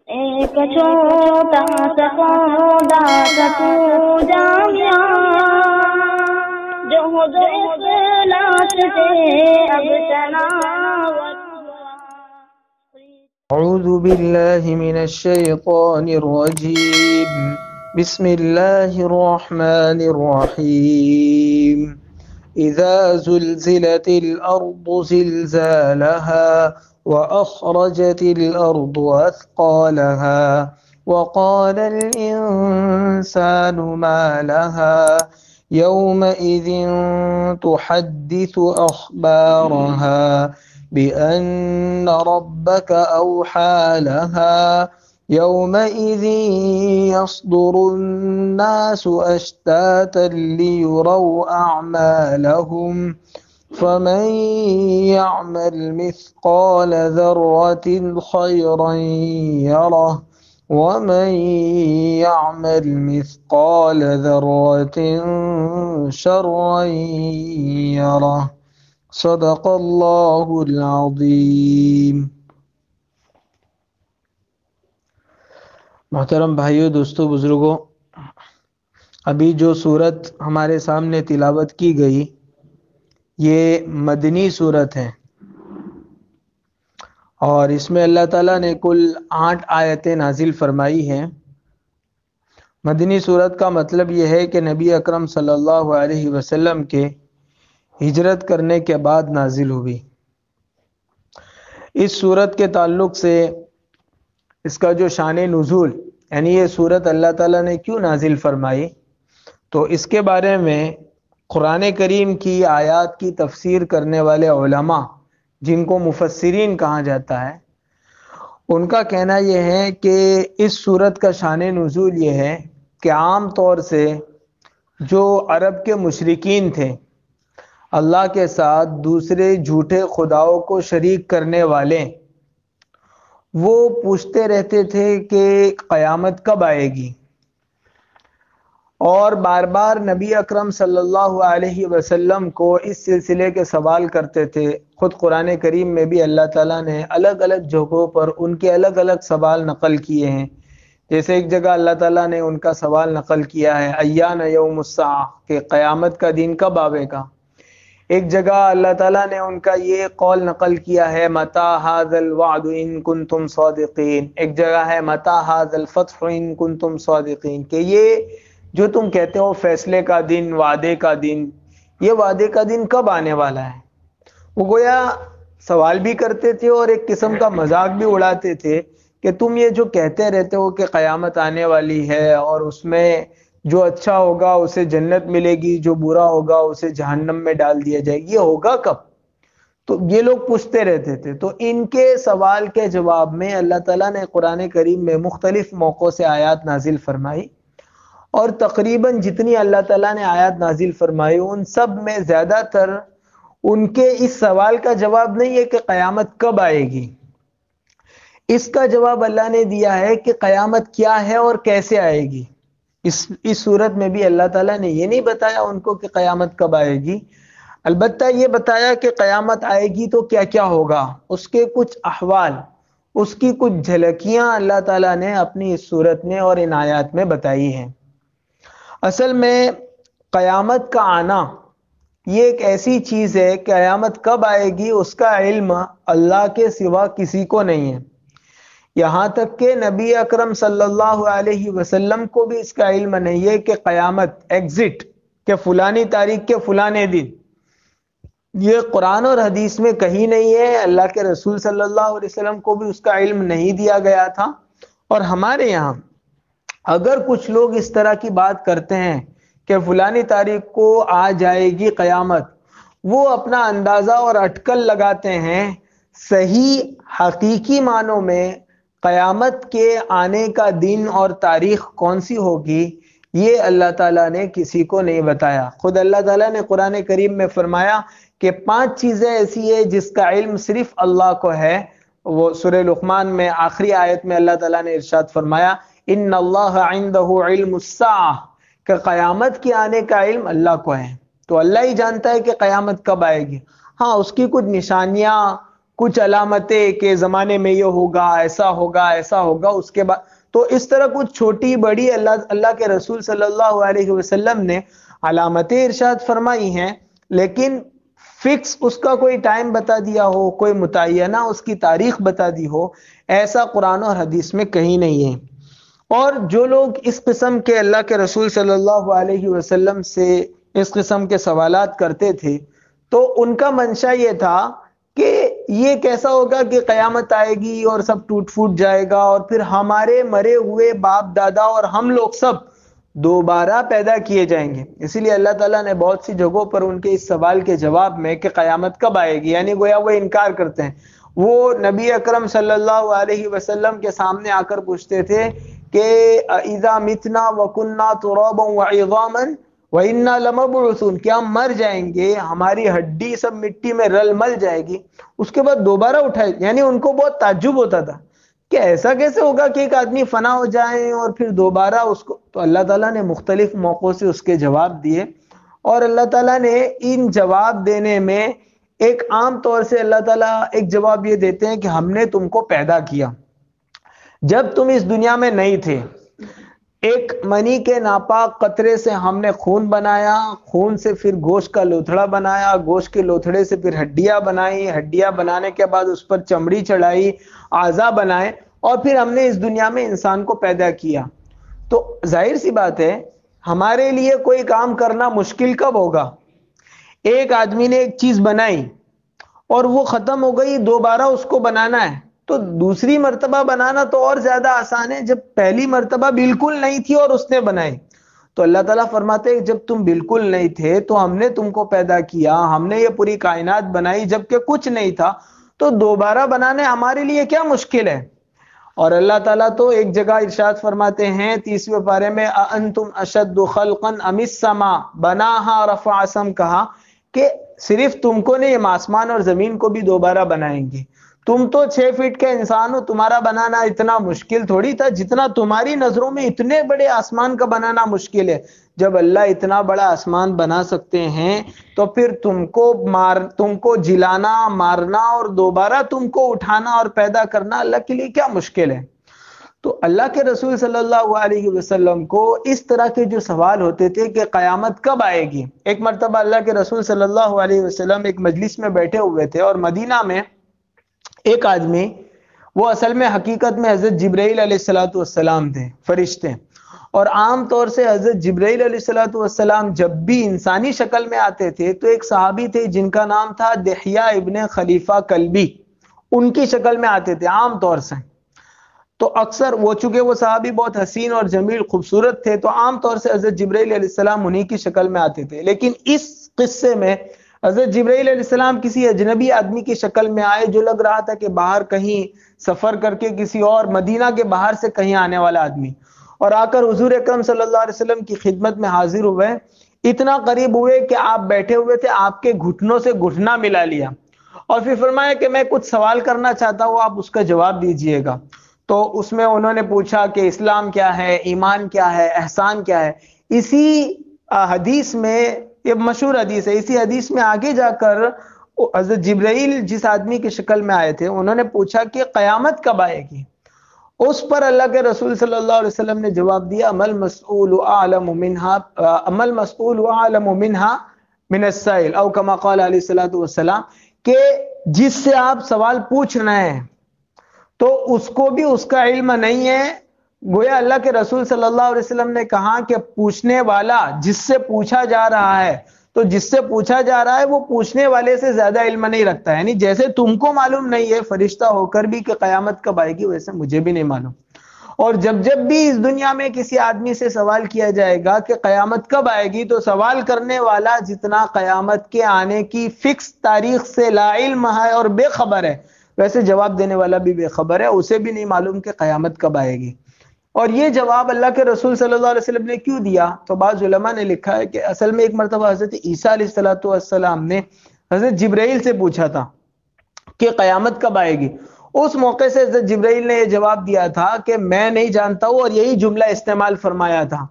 ایک چھوٹا سا پودا تھا تو جامعہ، جو اخلاص سے اب تناوت ہوا۔ اعوذ باللہ من الشیطان الرجیم، بسم اللہ الرحمن الرحیم۔ اذا زلزلت الارض زلزالها واخرجت الارض اثقالها وقال الانسان ما لها يومئذ تحدث اخبارها بأن ربك أوحى لها يومئذ يصدر الناس أشتاتا ليروا أعمالهم فمن يعمل مثقال ذرة خيرا يره ومن يعمل مثقال ذرة شرا يره۔ صدق اللہ العظیم۔ محترم بھائیوں، دوستوں، بزرگوں، ابھی جو صورت ہمارے سامنے تلاوت کی گئی یہ مدنی صورت ہے، اور اس میں اللہ تعالیٰ نے کل 8 آیتیں نازل فرمائی ہیں۔ مدنی صورت کا مطلب یہ ہے کہ نبی اکرم صلی اللہ علیہ وسلم کے ہجرت کرنے کے بعد نازل ہوئی۔ اس صورت کے تعلق سے اس کا جو شان نزول، یعنی یہ صورت اللہ تعالیٰ نے کیوں نازل فرمائی، تو اس کے بارے میں قرآن کریم کی آیات کی تفسیر کرنے والے علماء، جن کو مفسرین کہا جاتا ہے، ان کا کہنا یہ ہے کہ اس صورت کا شان نزول یہ ہے کہ عام طور سے جو عرب کے مشرکین تھے، اللہ کے ساتھ دوسرے جھوٹے خداؤں کو شریک کرنے والے، وہ پوچھتے رہتے تھے کہ قیامت کب آئے گی، اور بار بار نبی اکرم صلی اللہ علیہ وسلم کو اس سلسلے کے سوال کرتے تھے۔ خود قرآن کریم میں بھی اللہ تعالیٰ نے الگ الگ جگہوں پر ان کے الگ الگ سوال نقل کیے ہیں۔ جیسے ایک جگہ اللہ تعالیٰ نے ان کا سوال نقل کیا ہے ایان یوم الساعہ، کہ قیامت کا دن کب آئے گا۔ ایک جگہ اللہ تعالیٰ نے ان کا یہ قول نقل کیا ہے متی ھذا الوعد ان کنتم صادقین۔ ایک جگہ ہے متی ھذا الفتح ان کنتم صادقین، کہ یہ جو تم کہتے ہو فیصلے کا دن، وعدے کا دن، یہ وعدے کا دن کب آنے والا ہے۔ وہ گویا سوال بھی کرتے تھے اور ایک قسم کا مذاق بھی اڑاتے تھے کہ تم یہ جو کہتے رہتے ہو کہ قیامت آنے والی ہے اور اس میں جو اچھا ہوگا اسے جنت ملے گی، جو برا ہوگا اسے جہنم میں ڈال دیا جائے گی، یہ ہوگا کب؟ تو یہ لوگ پوچھتے رہتے تھے۔ تو ان کے سوال کے جواب میں اللہ تعالیٰ نے قرآن کریم میں مختلف موقعوں سے آیات نازل فرمائی، اور تقریباً جتنی اللہ تعالیٰ نے آیات نازل فرمائی ان سب میں زیادہ تر ان کے اس سوال کا جواب نہیں ہے کہ قیامت کب آئے گی، اس کا جواب اللہ نے دیا ہے کہ قیامت کیا ہے اور کیسے آئے گی۔ اس صورت میں بھی اللہ تعالیٰ نے یہ نہیں بتایا ان کو کہ قیامت کب آئے گی، البتہ یہ بتایا کہ قیامت آئے گی تو کیا کیا ہوگا، اس کے کچھ احوال، اس کی کچھ جھلکیاں اللہ تعالیٰ نے اپنی اس صورت میں اور ان آیات میں بتائی ہیں۔ اصل میں قیامت کا آنا یہ ایک ایسی چیز ہے کہ قیامت کب آئے گی اس کا علم اللہ کے سوا کسی کو نہیں ہے، یہاں تک کہ نبی اکرم صلی اللہ علیہ وسلم کو بھی اس کا علم نہیں ہے کہ قیامت ایگزٹ کہ فلانی تاریخ کے فلانے دن، یہ قرآن اور حدیث میں کہیں نہیں ہے، اللہ کے رسول صلی اللہ علیہ وسلم کو بھی اس کا علم نہیں دیا گیا تھا۔ اور ہمارے یہاں اگر کچھ لوگ اس طرح کی بات کرتے ہیں کہ فلانی تاریخ کو آ جائے گی قیامت، وہ اپنا اندازہ اور اٹکل لگاتے ہیں، صحیح حقیقی معنوں میں قیامت کے آنے کا دن اور تاریخ کون سی ہوگی یہ اللہ تعالیٰ نے کسی کو نہیں بتایا۔ خود اللہ تعالیٰ نے قرآن کریم میں فرمایا کہ 5 چیزیں ایسی ہیں جس کا علم صرف اللہ کو ہے۔ وہ سورہ لقمان میں آخری آیت میں اللہ تعالیٰ نے ارشاد فرمایا ان اللہ عندہ علم الساعہ، کہ قیامت کے آنے کا علم اللہ کو ہے، تو اللہ ہی جانتا ہے کہ قیامت کب آئے گی۔ ہاں، اس کی کچھ نشانیاں، کچھ علامتیں کہ زمانے میں یہ ہوگا، ایسا ہوگا، ایسا ہوگا، اس کے بعد تو اس طرح کچھ چھوٹی بڑی اللہ کے رسول صلی اللہ علیہ وسلم نے علامتیں ارشاد فرمائی ہیں، لیکن فکس اس کا کوئی ٹائم بتا دیا ہو، کوئی متعینہ اس کی تاریخ بتا دی ہو، ایسا قرآن اور حدیث میں کہیں نہیں ہے۔ اور جو لوگ اس قسم کے اللہ کے رسول صلی اللہ علیہ وسلم سے اس قسم کے سوالات کرتے تھے تو ان کا منشا یہ تھا کہ یہ کیسا ہوگا کہ قیامت آئے گی اور سب ٹوٹ پھوٹ جائے گا اور پھر ہمارے مرے ہوئے باپ دادا اور ہم لوگ سب دوبارہ پیدا کیے جائیں گے۔ اسی لیے اللہ تعالیٰ نے بہت سی جگہوں پر ان کے اس سوال کے جواب میں کہ قیامت کب آئے گی، یعنی گویا وہ انکار کرتے ہیں، وہ نبی اکرم صلی اللہ علیہ وسلم کے سامنے آ کر پوچھتے تھے کہ اذا متنا وکنا ترابا وعظاما وَإِنَّا لَمَبْعُوثُونَ، کیا ہم مر جائیں گے، ہماری ہڈی سب مٹی میں رل مل جائے گی، اس کے بعد دوبارہ اٹھائے، یعنی ان کو بہت تعجب ہوتا تھا کہ ایسا کیسے ہوگا کہ ایک آدمی فنا ہو جائے اور پھر دوبارہ اس کو۔ تو اللہ تعالیٰ نے مختلف موقعوں سے اس کے جواب دیے، اور اللہ تعالیٰ نے ان جواب دینے میں ایک عام طور سے اللہ تعالیٰ ایک جواب یہ دیتے ہیں کہ ہم نے تم کو پیدا کیا جب تم اس دنیا میں نہیں تھے، ایک منی کے ناپاک قطرے سے ہم نے خون بنایا، خون سے پھر گوشت کا لوتھڑا بنایا، گوشت کے لوتھڑے سے پھر ہڈیاں بنائی، ہڈیاں بنانے کے بعد اس پر چمڑی چڑھائی، اعضا بنائے، اور پھر ہم نے اس دنیا میں انسان کو پیدا کیا۔ تو ظاہر سی بات ہے ہمارے لیے کوئی کام کرنا مشکل کب ہوگا؟ ایک آدمی نے ایک چیز بنائی اور وہ ختم ہو گئی، دوبارہ اس کو بنانا ہے تو دوسری مرتبہ بنانا تو اور زیادہ آسان ہے جب پہلی مرتبہ بالکل نہیں تھی اور اس نے بنائی۔ تو اللہ تعالیٰ فرماتے ہیں جب تم بالکل نہیں تھے تو ہم نے تم کو پیدا کیا، ہم نے یہ پوری کائنات بنائی جبکہ کچھ نہیں تھا، تو دوبارہ بنانے ہمارے لیے کیا مشکل ہے؟ اور اللہ تعالیٰ تو ایک جگہ ارشاد فرماتے ہیں 30ویں پارے میں اَأَنْتُمْ أَشَدُّ خَلْقًا أَمِ السَّمَاءُ بَنَاهَا رَفَعَ سَمْكَهَا، کہ صرف تم کو نہیں، ہم آسمان اور زمین کو بھی دوبارہ بنائیں گے۔ تم تو 6 فٹ کے انسان ہو، تمہارا بنانا اتنا مشکل تھوڑی تھا جتنا تمہاری نظروں میں اتنے بڑے آسمان کا بنانا مشکل ہے۔ جب اللہ اتنا بڑا آسمان بنا سکتے ہیں تو پھر تم کو جلانا، مارنا اور دوبارہ تم کو اٹھانا اور پیدا کرنا اللہ کے لیے کیا مشکل ہے؟ تو اللہ کے رسول صلی اللہ علیہ وسلم کو اس طرح کے جو سوال ہوتے تھے کہ قیامت کب آئے گی۔ ایک مرتبہ اللہ کے رسول صلی اللہ علیہ وسلم ایک مجلس میں بیٹھے ہوئے تھے اور مدینہ میں ایک آدمی، وہ اصل میں حقیقت میں حضرت جبرائیل علیہ السلام تھے، فرشتے، اور عام طور سے حضرت جبرائیل علیہ السلام جب بھی انسانی شکل میں آتے تھے تو ایک صحابی تھے جن کا نام تھا دحیہ ابن خلیفہ کلبی، ان کی شکل میں آتے تھے عام طور سے۔ تو اکثر وہ چونکہ وہ صحابی بہت حسین اور جمیل خوبصورت تھے تو عام طور سے حضرت جبرائیل علیہ السلام انہی کی شکل میں آتے تھے، لیکن اس قصے میں حضرت جبرائیل علیہ السلام کسی اجنبی آدمی کی شکل میں آئے جو لگ رہا تھا کہ باہر کہیں سفر کر کے کسی اور مدینہ کے باہر سے کہیں آنے والا آدمی، اور آ کر حضور اکرم صلی اللہ علیہ وسلم کی خدمت میں حاضر ہوئے، اتنا قریب ہوئے کہ آپ بیٹھے ہوئے تھے، آپ کے گھٹنوں سے گھٹنا ملا لیا، اور پھر فرمایا کہ میں کچھ سوال کرنا چاہتا ہوں، آپ اس کا جواب دیجئے گا۔ تو اس میں انہوں نے پوچھا کہ اسلام کیا ہے، ایمان کیا ہے، احسان کیا ہے۔ اسی حدیث میں، یہ مشہور حدیث ہے، اسی حدیث میں آگے جا کر حضرت جبرائیل جس آدمی کی شکل میں آئے تھے انہوں نے پوچھا کہ قیامت کب آئے گی؟ اس پر اللہ کے رسول صلی اللہ علیہ وسلم نے جواب دیا امل مسئول اعلم منها من السائل، او کما قال علیہ الصلوۃ والسلام، کہ جس سے آپ سوال پوچھ رہے ہیں تو اس کو بھی اس کا علم نہیں ہے۔ گویا اللہ کے رسول صلی اللہ علیہ وسلم نے کہا کہ پوچھنے والا جس سے پوچھا جا رہا ہے، تو جس سے پوچھا جا رہا ہے وہ پوچھنے والے سے زیادہ علم نہیں رکھتا ہے، یعنی جیسے تم کو معلوم نہیں ہے فرشتہ ہو کر بھی کہ قیامت کب آئے گی، ویسے مجھے بھی نہیں معلوم۔ اور جب بھی اس دنیا میں کسی آدمی سے سوال کیا جائے گا کہ قیامت کب آئے گی، تو سوال کرنے والا جتنا قیامت کے آنے کی فکس تاریخ سے لا علم ہے اور بے خبر ہے، ویسے جواب دینے والا بھی بے خبر ہے، اسے بھی نہیں معلوم کہ قیامت کب آئے گی۔ اور یہ جواب اللہ کے رسول صلی اللہ علیہ وسلم نے کیوں دیا؟ تو بعض علماء نے لکھا ہے کہ اصل میں ایک مرتبہ حضرت عیسیٰ علیہ السلام نے حضرت جبرائیل سے پوچھا تھا کہ قیامت کب آئے گی۔ اس موقع سے حضرت جبرائیل نے یہ جواب دیا تھا کہ میں نہیں جانتا ہوں، اور یہی جملہ استعمال فرمایا تھا۔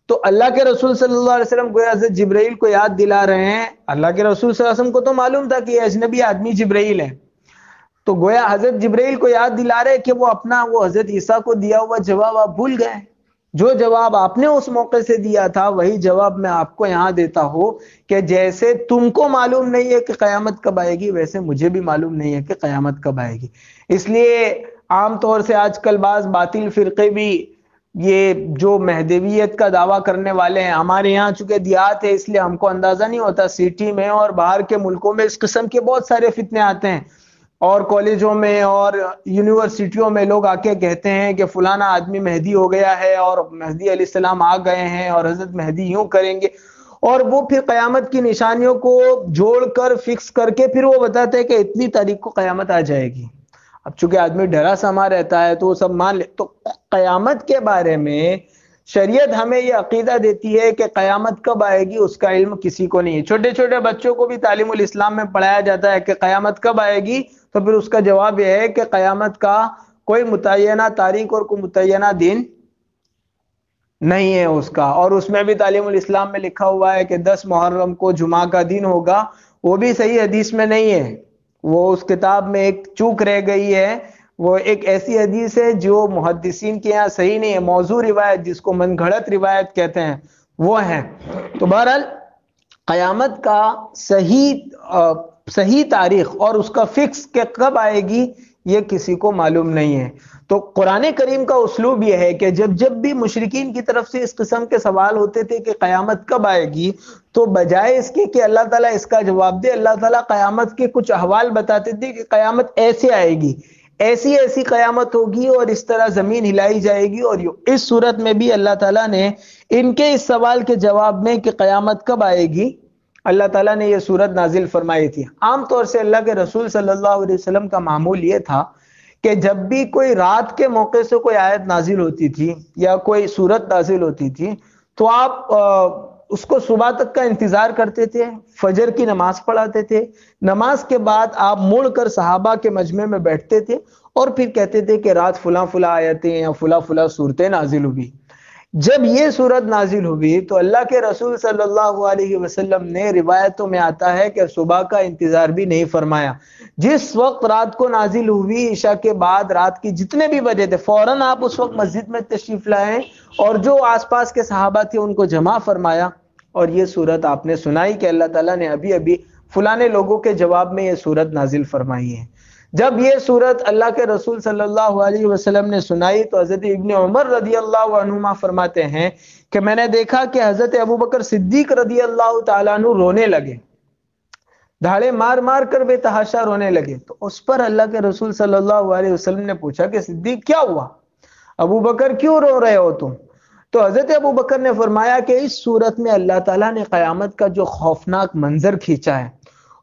تو اللہ کے رسول صلی اللہ علیہ وسلم کو حضرت جبرائیل کو یاد دلا رہے ہیں، اللہ کے رسول صلی اللہ علیہ وسلم کو تو معلوم تھا کہ یہ اجنبی آدمی جبرائیل ہے، تو گویا حضرت جبرائیل کو یاد دلا رہے کہ وہ حضرت عیسیٰ کو دیا ہوا جواب آپ بھول گئے. جو جواب آپ نے اس موقع سے دیا تھا وہی جواب میں آپ کو یہاں دیتا ہوں کہ جیسے تم کو معلوم نہیں ہے کہ قیامت کب آئے گی، ویسے مجھے بھی معلوم نہیں ہے کہ قیامت کب آئے گی. اس لیے عام طور سے آج کل بعض باطل فرقے بھی یہ جو مہدویت کا دعویٰ کرنے والے ہیں، ہمارے یہاں چونکہ دیہات ہے اس لیے ہم کو اندازہ نہیں ہوتا، سٹی میں اور باہر کے ملکوں میں اس قسم کے بہت سارے فتنے آتے ہیں، اور کالجوں میں اور یونیورسٹیوں میں لوگ آ کے کہتے ہیں کہ فلانا آدمی مہدی ہو گیا ہے اور مہدی علیہ السلام آ گئے ہیں اور حضرت مہدی یوں کریں گے، اور وہ پھر قیامت کی نشانیوں کو جوڑ کر فکس کر کے پھر وہ بتاتے ہیں کہ اتنی تاریخ کو قیامت آ جائے گی. اب چونکہ آدمی ڈرا سما رہتا ہے تو وہ سب مان لے. تو قیامت کے بارے میں شریعت ہمیں یہ عقیدہ دیتی ہے کہ قیامت کب آئے گی اس کا علم کسی کو نہیں ہے. چھوٹے چھوٹے بچوں کو بھی تعلیم الاسلام میں پڑھایا جاتا ہے کہ قیامت کب آئے گی، تو پھر اس کا جواب یہ ہے کہ قیامت کا کوئی متعینہ تاریخ اور کوئی متعینہ دن نہیں ہے اس کا. اور اس میں بھی تعلیم الاسلام میں لکھا ہوا ہے کہ 10 محرم کو جمعہ کا دن ہوگا، وہ بھی صحیح حدیث میں نہیں ہے. وہ اس کتاب میں ایک چوک رہ گئی ہے، وہ ایک ایسی حدیث ہے جو محدثین کے یہاں صحیح نہیں ہے، موضوع روایت جس کو من گھڑت روایت کہتے ہیں وہ ہے. تو بہرحال قیامت کا صحیح تاریخ اور اس کا فکس کہ کب آئے گی یہ کسی کو معلوم نہیں ہے. تو قرآن کریم کا اسلوب یہ ہے کہ جب بھی مشرکین کی طرف سے اس قسم کے سوال ہوتے تھے کہ قیامت کب آئے گی، تو بجائے اس کے کہ اللہ تعالیٰ اس کا جواب دے، اللہ تعالیٰ قیامت کے کچھ احوال بتاتے تھے کہ قیامت ایسے آئے گی، ایسی ایسی قیامت ہوگی اور اس طرح زمین ہلائی جائے گی. اور اس صورت میں بھی اللہ تعالیٰ نے ان کے اس سوال کے جواب میں کہ قیامت کب آئے گی اللہ تعالیٰ نے یہ صورت نازل فرمائی تھی. عام طور سے اللہ کے رسول صلی اللہ علیہ وسلم کا معمول یہ تھا کہ جب بھی کوئی رات کے موقع سے کوئی آیت نازل ہوتی تھی یا کوئی صورت نازل ہوتی تھی تو آپ اس کو صبح تک کا انتظار کرتے تھے، فجر کی نماز پڑھاتے تھے، نماز کے بعد آپ مڑ کر صحابہ کے مجمع میں بیٹھتے تھے اور پھر کہتے تھے کہ رات فلاں فلاں آیتیں یا فلاں فلاں صورتیں نازل ہوئی. جب یہ صورت نازل ہوئی تو اللہ کے رسول صلی اللہ علیہ وسلم نے، روایتوں میں آتا ہے کہ صبح کا انتظار بھی نہیں فرمایا. جس وقت رات کو نازل ہوئی عشاء کے بعد رات کی جتنے بھی بجے تھے فوراً آپ اس وقت مسجد میں تشریف لائیں اور جو آس پاس کے صحابہ تھے ان کو جمع فرمایا اور یہ صورت آپ نے سنائی کہ اللہ تعالیٰ نے ابھی ابھی فلانے لوگوں کے جواب میں یہ صورت نازل فرمائی ہے. جب یہ صورت اللہ کے رسول صلی اللہ علیہ وسلم نے سنائی تو حضرت ابن عمر رضی اللہ عنہما فرماتے ہیں کہ میں نے دیکھا کہ حضرت ابوبکر صدیق رضی اللہ تعالیٰ عنہ رونے لگے، دھاڑے مار مار کر بے تحاشا رونے لگے. تو اس پر اللہ کے رسول صلی اللہ علیہ وسلم نے پوچھا کہ صدیق کیا ہوا، ابوبکر کیوں رو رہے ہو تم؟ تو حضرت ابوبکر نے فرمایا کہ اس صورت میں اللہ تعالیٰ نے قیامت کا جو خوفناک منظر کھینچا ہے،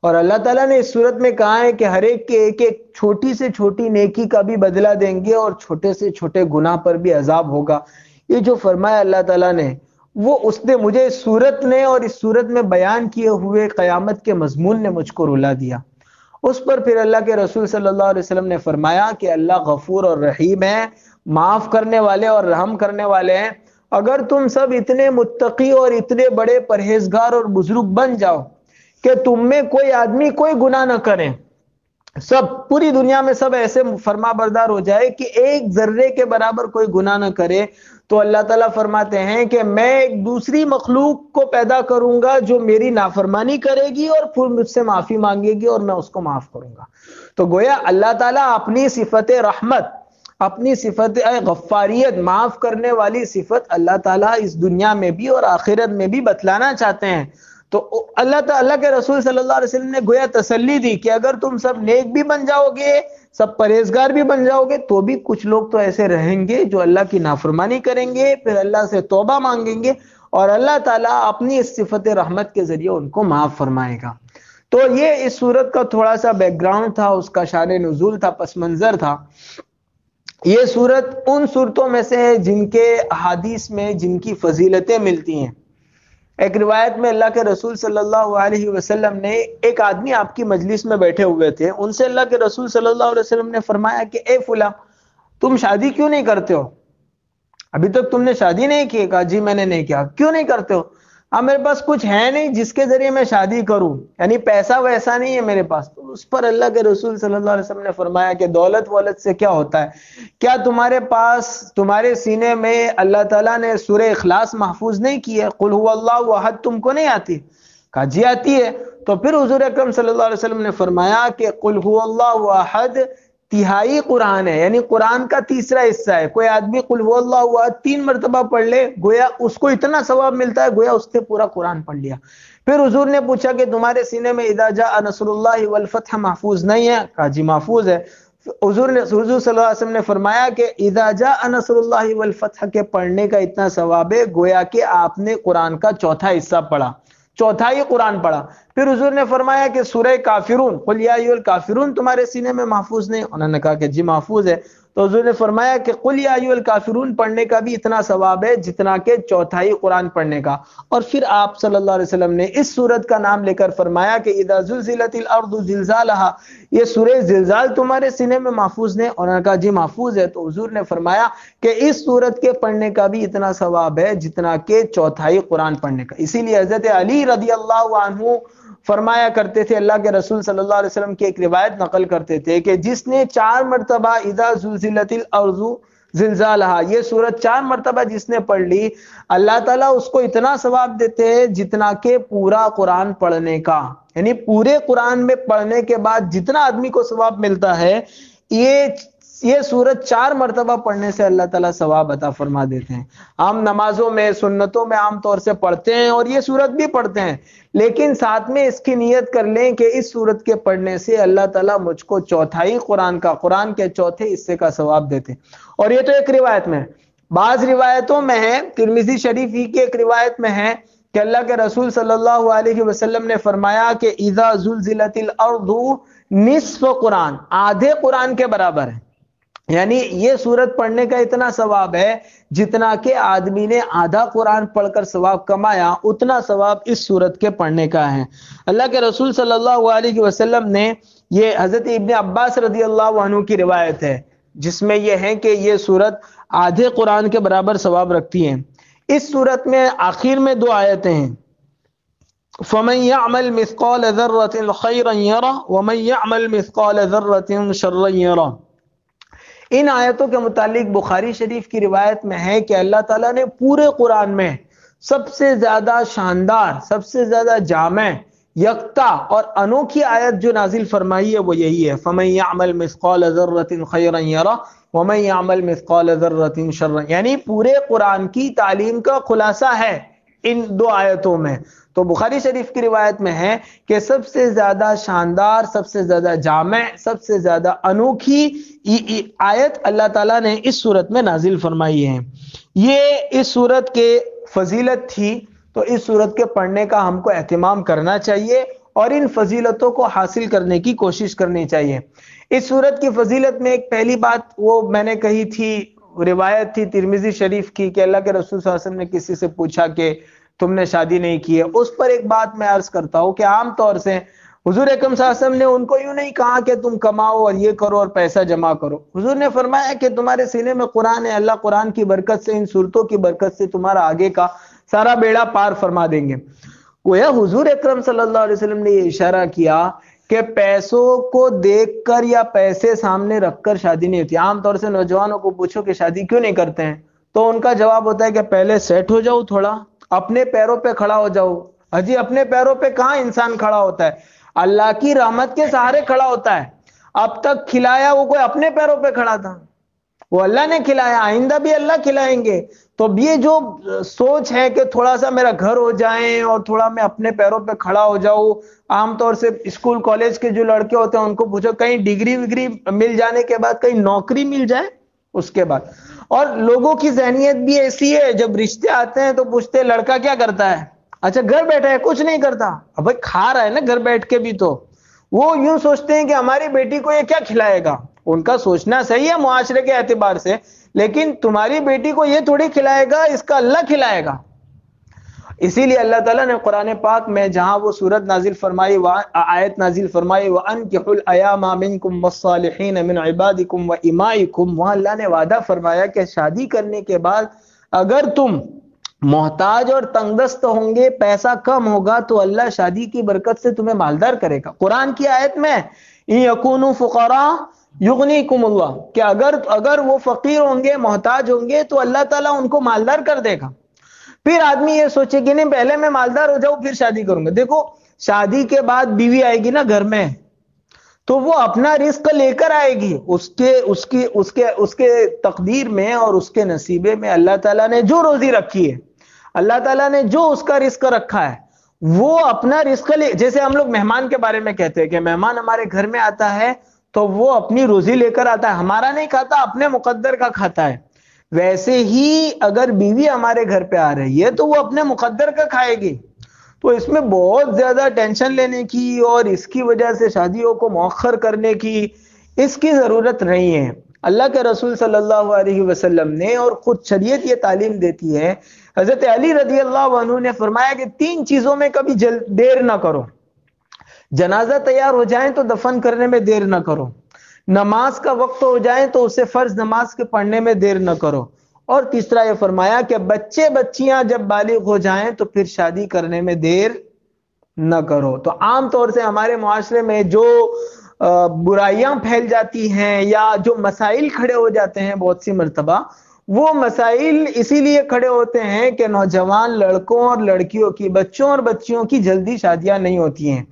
اور اللہ تعالیٰ نے اس صورت میں کہا ہے کہ ہر ایک کے ایک ایک چھوٹی سے چھوٹی نیکی کا بھی بدلہ دیں گے اور چھوٹے سے چھوٹے گناہ پر بھی عذاب ہوگا. یہ جو فرمایا اللہ تعالیٰ نے وہ اس نے مجھے اس صورت نے اور اس صورت میں بیان کیے ہوئے قیامت کے مضمون نے مجھ کو رلا دیا. اس پر پھر اللہ کے رسول صلی اللہ علیہ وسلم نے فرمایا کہ اللہ غفور اور رحیم ہے، معاف کرنے والے اور رحم کرنے والے ہیں. اگر تم سب اتنے متقی اور اتنے بڑے پرہیزگار اور بزرگ بن جاؤ کہ تم میں کوئی آدمی کوئی گناہ نہ کرے، سب پوری دنیا میں سب ایسے فرما بردار ہو جائے کہ ایک ذرے کے برابر کوئی گناہ نہ کرے، تو اللہ تعالیٰ فرماتے ہیں کہ میں ایک دوسری مخلوق کو پیدا کروں گا جو میری نافرمانی کرے گی اور پھر مجھ سے معافی مانگے گی اور میں اس کو معاف کروں گا. تو گویا اللہ تعالیٰ اپنی صفت رحمت، اپنی صفت غفاریت، معاف کرنے والی صفت اللہ تعالیٰ اس دنیا میں بھی اور آخرت میں بھی بتلانا چاہتے ہیں. تو اللہ کے رسول صلی اللہ علیہ وسلم نے گویا تسلی دی کہ اگر تم سب نیک بھی بن جاؤ گے، سب پرہیزگار بھی بن جاؤ گے، تو بھی کچھ لوگ تو ایسے رہیں گے جو اللہ کی نافرمانی کریں گے، پھر اللہ سے توبہ مانگیں گے اور اللہ تعالیٰ اپنی اس صفت رحمت کے ذریعے ان کو معاف فرمائے گا. تو یہ اس صورت کا تھوڑا سا بیک گراؤنڈ تھا، اس کا شان نزول تھا، پس منظر تھا. یہ صورت ان صورتوں میں سے ہے جن کے احادیث میں جن کی فضیلتیں ملتی ہیں. ایک روایت میں اللہ کے رسول صلی اللہ علیہ وسلم نے، ایک آدمی آپ کی مجلس میں بیٹھے ہوئے تھے، ان سے اللہ کے رسول صلی اللہ علیہ وسلم نے فرمایا کہ اے فلاں تم شادی کیوں نہیں کرتے ہو؟ ابھی تک تم نے شادی نہیں کی؟ کہا جی میں نے نہیں کیا. کیوں نہیں کرتے ہو؟ اب میرے پاس کچھ ہے نہیں جس کے ذریعے میں شادی کروں، یعنی پیسہ ویسا نہیں ہے میرے پاس، تو اس پر اللہ کے رسول صلی اللہ علیہ وسلم نے فرمایا کہ دولت وولت سے کیا ہوتا ہے؟ کیا تمہارے پاس تمہارے سینے میں اللہ تعالیٰ نے سورہ اخلاص محفوظ نہیں کی ہے؟ قل هو اللہ احد تم کو نہیں آتی؟ کہا جی آتی ہے۔ تو پھر حضور اکرم صلی اللہ علیہ وسلم نے فرمایا کہ قل هو اللہ احد تہائی قرآن ہے، یعنی قرآن کا تیسرا حصہ ہے۔ کوئی آدمی قل هو اللہ احد 3 مرتبہ پڑھ لے، گویا اس کو اتنا ثواب ملتا ہے گویا اس نے پورا قرآن پڑھ لیا۔ پھر حضور نے پوچھا کہ تمہارے سینے میں اذا جاء نصر اللہ والفتح محفوظ نہیں ہے؟ کہا جی محفوظ ہے۔ حضور صلی اللہ علیہ وسلم نے فرمایا کہ اذا جاء نصر اللہ والفتح کے پڑھنے کا اتنا ثواب ہے گویا کہ آپ نے قرآن کا چوتھا حصہ پڑھا، چوتھائی قرآن پڑھا۔ پھر حضور نے فرمایا کہ سورہ کافرون قل یا ایھا الکافرون تمہارے سینے میں محفوظ نہیں؟ انہوں نے کہا کہ جی محفوظ ہے۔ تو حضور نے فرمایا کہ قل یا ایھا الکافرون پڑھنے کا بھی اتنا ثواب ہے جتنا کہ چوتھائی قرآن پڑھنے کا۔ اور پھر آپ صلی اللہ علیہ وسلم نے اس سورت کا نام لے کر فرمایا کہ اذا زلزلت الارض زلزالھا، یہ سورہ زلزال تمہارے سینے میں محفوظ نہیں؟ انہوں نے کہا جی محفوظ ہے۔ تو حضور نے فرمایا کہ اس سورت کے پڑھنے کا بھی اتنا ثواب ہے جتنا کہ چوتھائی قرآن پڑھنے کا۔ اسی لیے حضرت علی رضی اللہ عنہ فرمایا کرتے تھے، اللہ کے رسول صلی اللہ علیہ وسلم کی ایک روایت نقل کرتے تھے کہ جس نے 4 مرتبہ اذا زلزلت الارض زلزالھا یہ سورت 4 مرتبہ جس نے پڑھ لی، اللہ تعالیٰ اس کو اتنا ثواب دیتے ہیں جتنا کہ پورا قرآن پڑھنے کا، یعنی پورے قرآن میں پڑھنے کے بعد جتنا آدمی کو ثواب ملتا ہے یہ سورت 4 مرتبہ پڑھنے سے اللہ تعالیٰ ثواب عطا فرما دیتے ہیں۔ ہم نمازوں میں سنتوں میں عام طور سے پڑھتے ہیں اور یہ سورت بھی پڑھتے ہیں، لیکن ساتھ میں اس کی نیت کر لیں کہ اس سورت کے پڑھنے سے اللہ تعالیٰ مجھ کو چوتھائی قرآن کے چوتھے حصے کا ثواب دیتے ہیں۔ اور یہ تو ایک روایت میں، بعض روایتوں میں ہے، ترمذی شریف ہی کی ایک روایت میں ہے کہ اللہ کے رسول صلی اللہ علیہ وسلم نے فرمایا کہ اذا زلزلت الارض نصف قرآن، آدھے قرآن کے برابر ہے، یعنی یہ سورت پڑھنے کا اتنا ثواب ہے جتنا کہ آدمی نے آدھا قرآن پڑھ کر ثواب کمایا اتنا ثواب اس سورت کے پڑھنے کا ہے۔ اللہ کے رسول صلی اللہ علیہ وسلم نے، یہ حضرت ابن عباس رضی اللہ عنہ کی روایت ہے جس میں یہ ہے کہ یہ سورت آدھے قرآن کے برابر ثواب رکھتی ہے۔ اس سورت میں آخر میں 2 آیتیں ہیں، فَمَن يَعْمَلْ مِثْقَالَ ذَرَّةٍ خَيْرًا يَرَهُ وَمَن يَعْمَلْ مِثْقَالَ ذَرَّةٍ شَرًّا يَرَهُ۔ ان آیتوں کے متعلق بخاری شریف کی روایت میں ہے کہ اللہ تعالیٰ نے پورے قرآن میں سب سے زیادہ شاندار، سب سے زیادہ جامع، یکتا اور انوکھی آیت جو نازل فرمائی ہے وہ یہی ہے، فَمَن يَعْمَلْ مِثْقَالَ ذَرَّةٍ خَيْرًا يَرَهُ وَمَن يَعْمَلْ مِثْقَالَ ذَرَّةٍ شَرًّا، یعنی پورے قرآن کی تعلیم کا خلاصہ ہے ان 2 آیتوں میں۔ تو بخاری شریف کی روایت میں ہے کہ سب سے زیادہ شاندار، سب سے زیادہ جامع، سب سے زیادہ انوکھی آیت اللہ تعالیٰ نے اس صورت میں نازل فرمائی ہے۔ یہ اس صورت کے فضیلت تھی، تو اس صورت کے پڑھنے کا ہم کو اہتمام کرنا چاہیے اور ان فضیلتوں کو حاصل کرنے کی کوشش کرنی چاہیے۔ اس صورت کی فضیلت میں ایک پہلی بات وہ میں نے کہی تھی، روایت تھی ترمذی شریف کی کہ اللہ کے رسول صلی اللہ علیہ وسلم نے کسی سے پوچھا کہ تم نے شادی نہیں کی ہے۔ اس پر ایک بات میں عرض کرتا ہوں کہ عام طور سے حضور اکرم صلی اللہ علیہ وسلم نے ان کو یوں نہیں کہا کہ تم کماؤ اور یہ کرو اور پیسہ جمع کرو۔ حضور نے فرمایا کہ تمہارے سینے میں قرآن ہے، اللہ قرآن کی برکت سے، ان صورتوں کی برکت سے تمہارا آگے کا سارا بیڑا پار فرما دیں گے۔ گویا حضور اکرم صلی اللہ علیہ وسلم نے یہ اشارہ کیا کہ پیسوں کو دیکھ کر یا پیسے سامنے رکھ کر شادی نہیں ہوتی۔ عام طور سے نوجوانوں کو پوچھو کہ شادی کیوں نہیں کرتے ہیں تو ان کا جواب ہوتا ہے کہ پہلے سیٹ ہو جاؤ، تھوڑا اپنے پیروں پہ کھڑا ہو جاؤ۔ اجی اپنے پیروں پہ کہاں انسان کھڑا ہوتا ہے، اللہ کی رحمت کے سہارے کھڑا ہوتا ہے۔ اب تک کھلایا وہ کوئی اپنے پیروں پہ کھڑا تھا، وہ اللہ نے کھلایا، آئندہ بھی اللہ کھلائیں گے۔ تو یہ جو سوچ ہے کہ تھوڑا سا میرا گھر ہو جائیں اور تھوڑا میں اپنے پیروں پہ کھڑا ہو جاؤں، عام طور سے اسکول کالج کے جو لڑکے ہوتے ہیں ان کو پوچھو کہیں ڈگری وگری مل جانے کے بعد کہیں نوکری مل جائے اس کے بعد۔ اور لوگوں کی ذہنیت بھی ایسی ہے، جب رشتے آتے ہیں تو پوچھتے ہیں لڑکا کیا کرتا ہے؟ اچھا گھر بیٹھا ہے، کچھ نہیں کرتا۔ اب بھائی کھا رہا ہے نا گھر بیٹھ کے بھی، تو وہ یوں سوچتے ہیں کہ ہماری بیٹی کو یہ کیا کھلائے گا۔ ان کا سوچنا صحیح ہے معاشرے کے اعتبار سے، لیکن تمہاری بیٹی کو یہ تھوڑی کھلائے گا، اس کا اللہ کھلائے گا۔ اسی لیے اللہ تعالیٰ نے قرآن پاک میں جہاں وہ سورت نازل فرمائی، آیت نازل فرمائی وَأَنكِحُوا الْأَيَامَ مِنكُمْ وَالصَّالِحِينَ مِنْ عِبَادِكُمْ وَإِمَائِكُمْ، وہاں اللہ نے وعدہ فرمایا کہ شادی کرنے کے بعد اگر تم محتاج اور تنگ دست ہوں گے، پیسہ کم ہوگا تو اللہ شادی کی برکت سے تمہیں مالدار کرے گا۔ قرآن کی آیت میں ان یکونوا فقراء یغنیکم اللہ، کہ اگر وہ فقیر ہوں گے، محتاج ہوں گے تو اللہ تعالیٰ ان کو مالدار کر دے گا۔ پھر آدمی یہ سوچے کہ نہیں پہلے میں مالدار ہو جاؤں پھر شادی کروں گا۔ دیکھو شادی کے بعد بیوی آئے گی نا گھر میں، تو وہ اپنا رزق لے کر آئے گی، اس کے تقدیر میں اور اس کے نصیبے میں اللہ تعالیٰ نے جو روزی رکھی ہے، اللہ تعالیٰ نے جو اس کا رزق رکھا ہے، وہ اپنا رزق لے، جیسے ہم لوگ مہمان کے بارے میں کہتے ہیں کہ مہمان ہمارے گھر میں آتا ہے تو وہ اپنی روزی لے کر آتا ہے، ہمارا نہیں کھاتا، اپنے مقدر کا کھاتا ہے۔ ویسے ہی اگر بیوی ہمارے گھر پہ آ رہی ہے تو وہ اپنے مقدر کا کھائے گی۔ تو اس میں بہت زیادہ ٹینشن لینے کی اور اس کی وجہ سے شادیوں کو مؤخر کرنے کی اس کی ضرورت نہیں ہے۔ اللہ کے رسول صلی اللہ علیہ وسلم نے اور خود شریعت یہ تعلیم دیتی ہے۔ حضرت علی رضی اللہ عنہ نے فرمایا کہ 3 چیزوں میں کبھی دیر نہ کرو، جنازہ تیار ہو جائیں تو دفن کرنے میں دیر نہ کرو، نماز کا وقت ہو جائیں تو اسے فرض نماز کے پڑھنے میں دیر نہ کرو، اور تیسرا یہ فرمایا کہ بچے بچیاں جب بالغ ہو جائیں تو پھر شادی کرنے میں دیر نہ کرو۔ تو عام طور سے ہمارے معاشرے میں جو برائیاں پھیل جاتی ہیں یا جو مسائل کھڑے ہو جاتے ہیں بہت سی مرتبہ، وہ مسائل اسی لیے کھڑے ہوتے ہیں کہ نوجوان لڑکوں اور لڑکیوں کی، بچوں اور بچیوں کی جلدی شادیاں نہیں ہوتی ہیں۔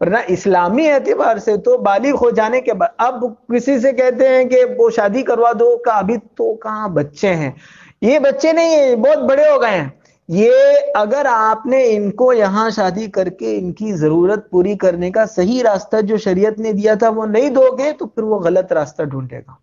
ورنہ اسلامی اعتبار سے تو بالغ ہو جانے کے بعد، اب کسی سے کہتے ہیں کہ وہ شادی کروا دو، کہ ابھی تو کہاں بچے ہیں، یہ بچے نہیں ہیں، بہت بڑے ہو گئے ہیں، یہ اگر آپ نے ان کو یہاں شادی کر کے ان کی ضرورت پوری کرنے کا صحیح راستہ جو شریعت نے دیا تھا وہ نہیں دو گے تو پھر وہ غلط راستہ ڈھونڈے گا۔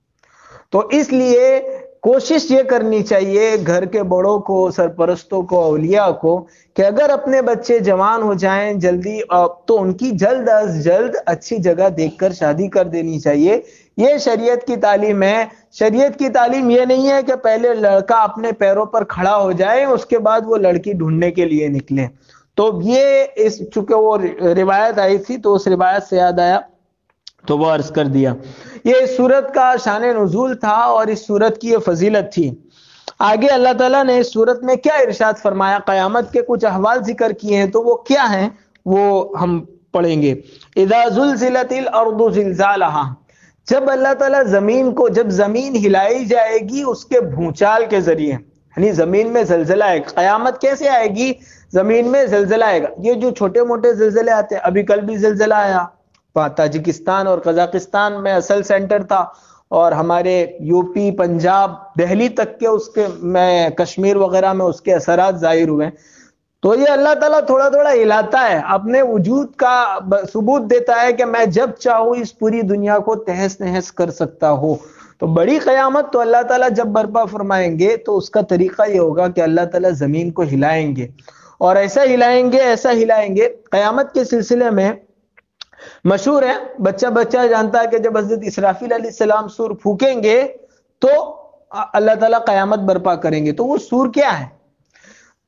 تو اس لیے کوشش یہ کرنی چاہیے گھر کے بڑوں کو، سرپرستوں کو، اولیاء کو، کہ اگر اپنے بچے جوان ہو جائیں جلدی تو ان کی جلد از جلد اچھی جگہ دیکھ کر شادی کر دینی چاہیے۔ یہ شریعت کی تعلیم ہے۔ شریعت کی تعلیم یہ نہیں ہے کہ پہلے لڑکا اپنے پیروں پر کھڑا ہو جائے اس کے بعد وہ لڑکی ڈھونڈنے کے لیے نکلے۔ تو یہ چونکہ وہ روایت آئی تھی تو اس روایت سے یاد آیا تو وہ عرض کر دیا۔ یہ اس سورت کا شان نزول تھا اور اس سورت کی یہ فضیلت تھی۔ آگے اللہ تعالیٰ نے اس سورت میں کیا ارشاد فرمایا، قیامت کے کچھ احوال ذکر کیے ہیں، تو وہ کیا ہیں وہ ہم پڑھیں گے۔ اذا زلزلت الارض زلزالہا، جب اللہ تعالیٰ جب زمین ہلائی جائے گی اس کے بھونچال کے ذریعے، یعنی زمین میں زلزلہ آئے گا۔ قیامت کیسے آئے گی؟ زمین میں زلزلہ آئے گا۔ یہ جو چھوٹے موٹے زلزلے آتے ہیں، ابھی کل بھی زلزلہ آیا، تاجکستان اور قزاقستان میں اصل سینٹر تھا، اور ہمارے یو پی، پنجاب، دہلی تک کے میں کشمیر وغیرہ میں اس کے اثرات ظاہر ہوئے۔ تو یہ اللہ تعالیٰ تھوڑا تھوڑا ہلاتا ہے، اپنے وجود کا ثبوت دیتا ہے کہ میں جب چاہوں اس پوری دنیا کو تہس نہس کر سکتا ہوں۔ تو بڑی قیامت تو اللہ تعالیٰ جب برپا فرمائیں گے تو اس کا طریقہ یہ ہوگا کہ اللہ تعالیٰ زمین کو ہلائیں گے، اور ایسا ہلائیں گے قیامت کے سلسلے میں مشہور ہے، بچہ جانتا ہے کہ جب حضرت اسرافیل علیہ السلام سور پھونکیں گے تو اللہ تعالیٰ قیامت برپا کریں گے۔ تو وہ سور کیا ہے؟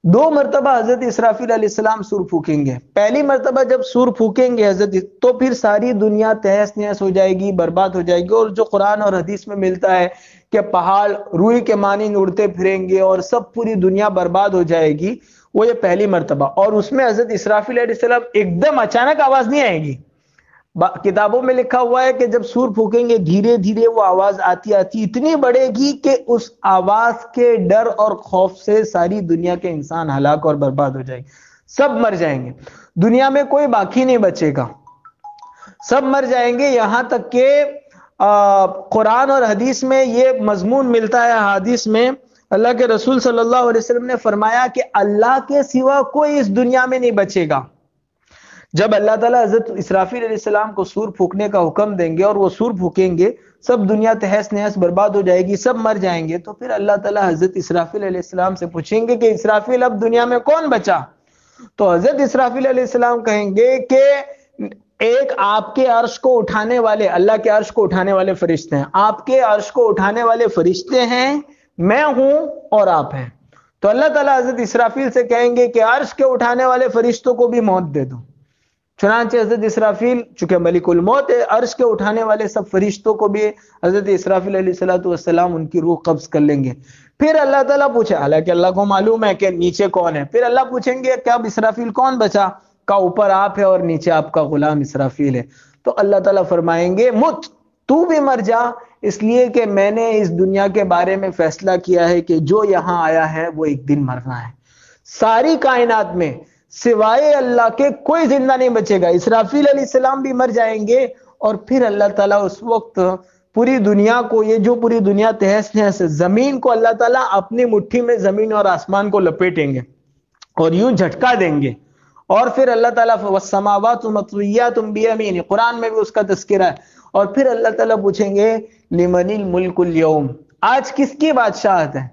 2 مرتبہ حضرت اسرافیل علیہ السلام سور پھونکیں گے۔ پہلی مرتبہ جب سور پھونکیں گے حضرت، تو پھر ساری دنیا تہس نہس ہو جائے گی، برباد ہو جائے گی، اور جو قرآن اور حدیث میں ملتا ہے کہ پہاڑ روئی کے مانند اڑتے پھریں گے اور سب پوری دنیا برباد ہو جائے گی، وہ یہ پہلی مرتبہ۔ اور اس میں حضرت اسرافیل علیہ السلام ایک دم اچانک آواز نہیں آئے گی، کتابوں میں لکھا ہوا ہے کہ جب سور پھونکیں گے دھیرے دھیرے وہ آواز آتی اتنی بڑھے گی کہ اس آواز کے ڈر اور خوف سے ساری دنیا کے انسان ہلاک اور برباد ہو جائیں گے، سب مر جائیں گے، دنیا میں کوئی باقی نہیں بچے گا، سب مر جائیں گے۔ یہاں تک کہ قرآن اور حدیث میں یہ مضمون ملتا ہے، حدیث میں اللہ کے رسول صلی اللہ علیہ وسلم نے فرمایا کہ اللہ کے سوا کوئی اس دنیا میں نہیں بچے گا۔ جب اللہ تعالیٰ حضرت اسرافیل علیہ السلام کو سور پھونکنے کا حکم دیں گے اور وہ سور پھونکیں گے، سب دنیا تہس نہس برباد ہو جائے گی، سب مر جائیں گے، تو پھر اللہ تعالیٰ حضرت اسرافیل علیہ السلام سے پوچھیں گے کہ اسرافیل اب دنیا میں کون بچا؟ تو حضرت اسرافیل علیہ السلام کہیں گے کہ ایک آپ کے عرش کو اٹھانے والے، اللہ کے عرش کو اٹھانے والے فرشتے ہیں، آپ کے عرش کو اٹھانے والے فرشتے ہیں، میں ہوں اور آپ ہیں۔ تو اللہ تعالیٰ حضرت اسرافیل سے کہیں گے کہ عرش کے اٹھانے والے فرشتوں کو بھی موت دے دو۔ چنانچہ حضرت اسرافیل چونکہ ملک الموت ہے، عرش کے اٹھانے والے سب فرشتوں کو بھی حضرت اسرافیل علیہ السلام ان کی روح قبض کر لیں گے۔ پھر اللہ تعالیٰ پوچھے، حالانکہ اللہ کو معلوم ہے کہ نیچے کون ہے، پھر اللہ پوچھیں گے کہ اب اسرافیل کون بچا؟ کا اوپر آپ ہے اور نیچے آپ کا غلام اسرافیل ہے. تو اللہ تعالیٰ فرمائیں گے مت، تو بھی مر جا، اس لیے کہ میں نے اس دنیا کے بارے میں فیصلہ کیا ہے کہ جو یہاں آیا ہے وہ ایک دن مرنا ہے. ساری کائنات میں سوائے اللہ کے کوئی زندہ نہیں بچے گا. اسرافیل علیہ السلام بھی مر جائیں گے، اور پھر اللہ تعالیٰ اس وقت پوری دنیا کو، یہ جو پوری دنیا تہس نہس زمین کو اللہ تعالیٰ اپنی مٹھی میں زمین اور آسمان کو لپیٹیں گے اور یوں جھٹکا دیں گے. اور پھر اللہ تعالیٰ والسماوات مطویات بیمینہ، قرآن میں بھی اس کا تذکرہ ہے. اور پھر اللہ تعالیٰ پوچھیں گے لمن الملک اليوم، آج کس کی بادشاہت ہے؟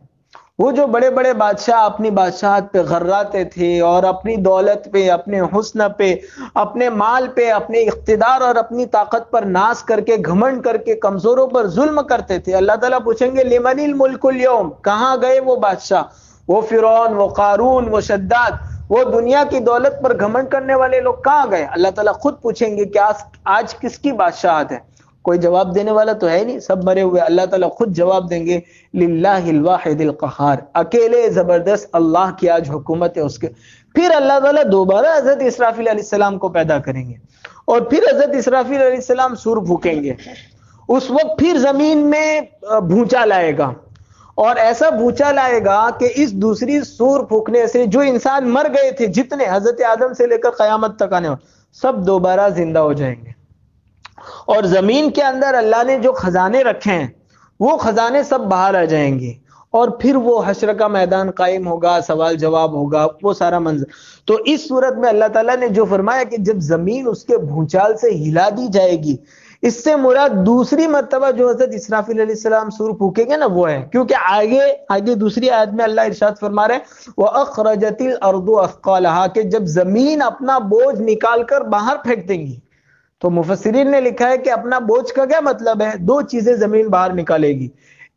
وہ جو بڑے بڑے بادشاہ اپنی بادشاہت پہ غراتے تھے اور اپنی دولت پہ، اپنے حسن پہ، اپنے مال پہ، اپنے اقتدار اور اپنی طاقت پر ناز کر کے، گھمنڈ کر کے کمزوروں پر ظلم کرتے تھے، اللہ تعالیٰ پوچھیں گے لمن الملک اليوم، کہاں گئے وہ بادشاہ، وہ فرعون، وہ قارون، وہ شداد، وہ دنیا کی دولت پر گھمنڈ کرنے والے لوگ کہاں گئے؟ اللہ تعالیٰ خود پوچھیں گے کہ آج کس کی بادشاہت ہے؟ کوئی جواب دینے والا تو ہے نہیں، سب مرے ہوئے. اللہ تعالیٰ خود جواب دیں گے للہ الواحد القہار، اکیلے زبردست اللہ کی آج حکومت ہے اس کے. پھر اللہ تعالیٰ دوبارہ حضرت اسرافیل علیہ السلام کو پیدا کریں گے، اور پھر حضرت اسرافیل علیہ السلام سور پھونکیں گے. اس وقت پھر زمین میں بھونچال آئے گا، اور ایسا بھونچال آئے گا کہ اس دوسری سور پھونکنے سے جو انسان مر گئے تھے، جتنے حضرت آدم سے لے کر قیامت تک آنے والے، سب دوبارہ زندہ ہو جائیں گے. اور زمین کے اندر اللہ نے جو خزانے رکھے ہیں وہ خزانے سب باہر آ جائیں گے، اور پھر وہ حشر کا میدان قائم ہوگا، سوال جواب ہوگا، وہ سارا منظر. تو اس صورت میں اللہ تعالیٰ نے جو فرمایا کہ جب زمین اس کے بھونچال سے ہلا دی جائے گی، اس سے مراد دوسری مرتبہ جو حضرت اسرافیل علیہ السلام سور پھونکیں گے نا وہ ہے، کیونکہ آگے دوسری آیت میں اللہ ارشاد فرما رہے وَأَخْرَجَتِ الْأَرْضُ أَثْقَالَهَا، کہ جب زمین اپنا بوجھ نکال کر باہر پھینک دیں گی. تو مفسرین نے لکھا ہے کہ اپنا بوجھ کا کیا مطلب ہے؟ دو چیزیں زمین باہر نکالے گی.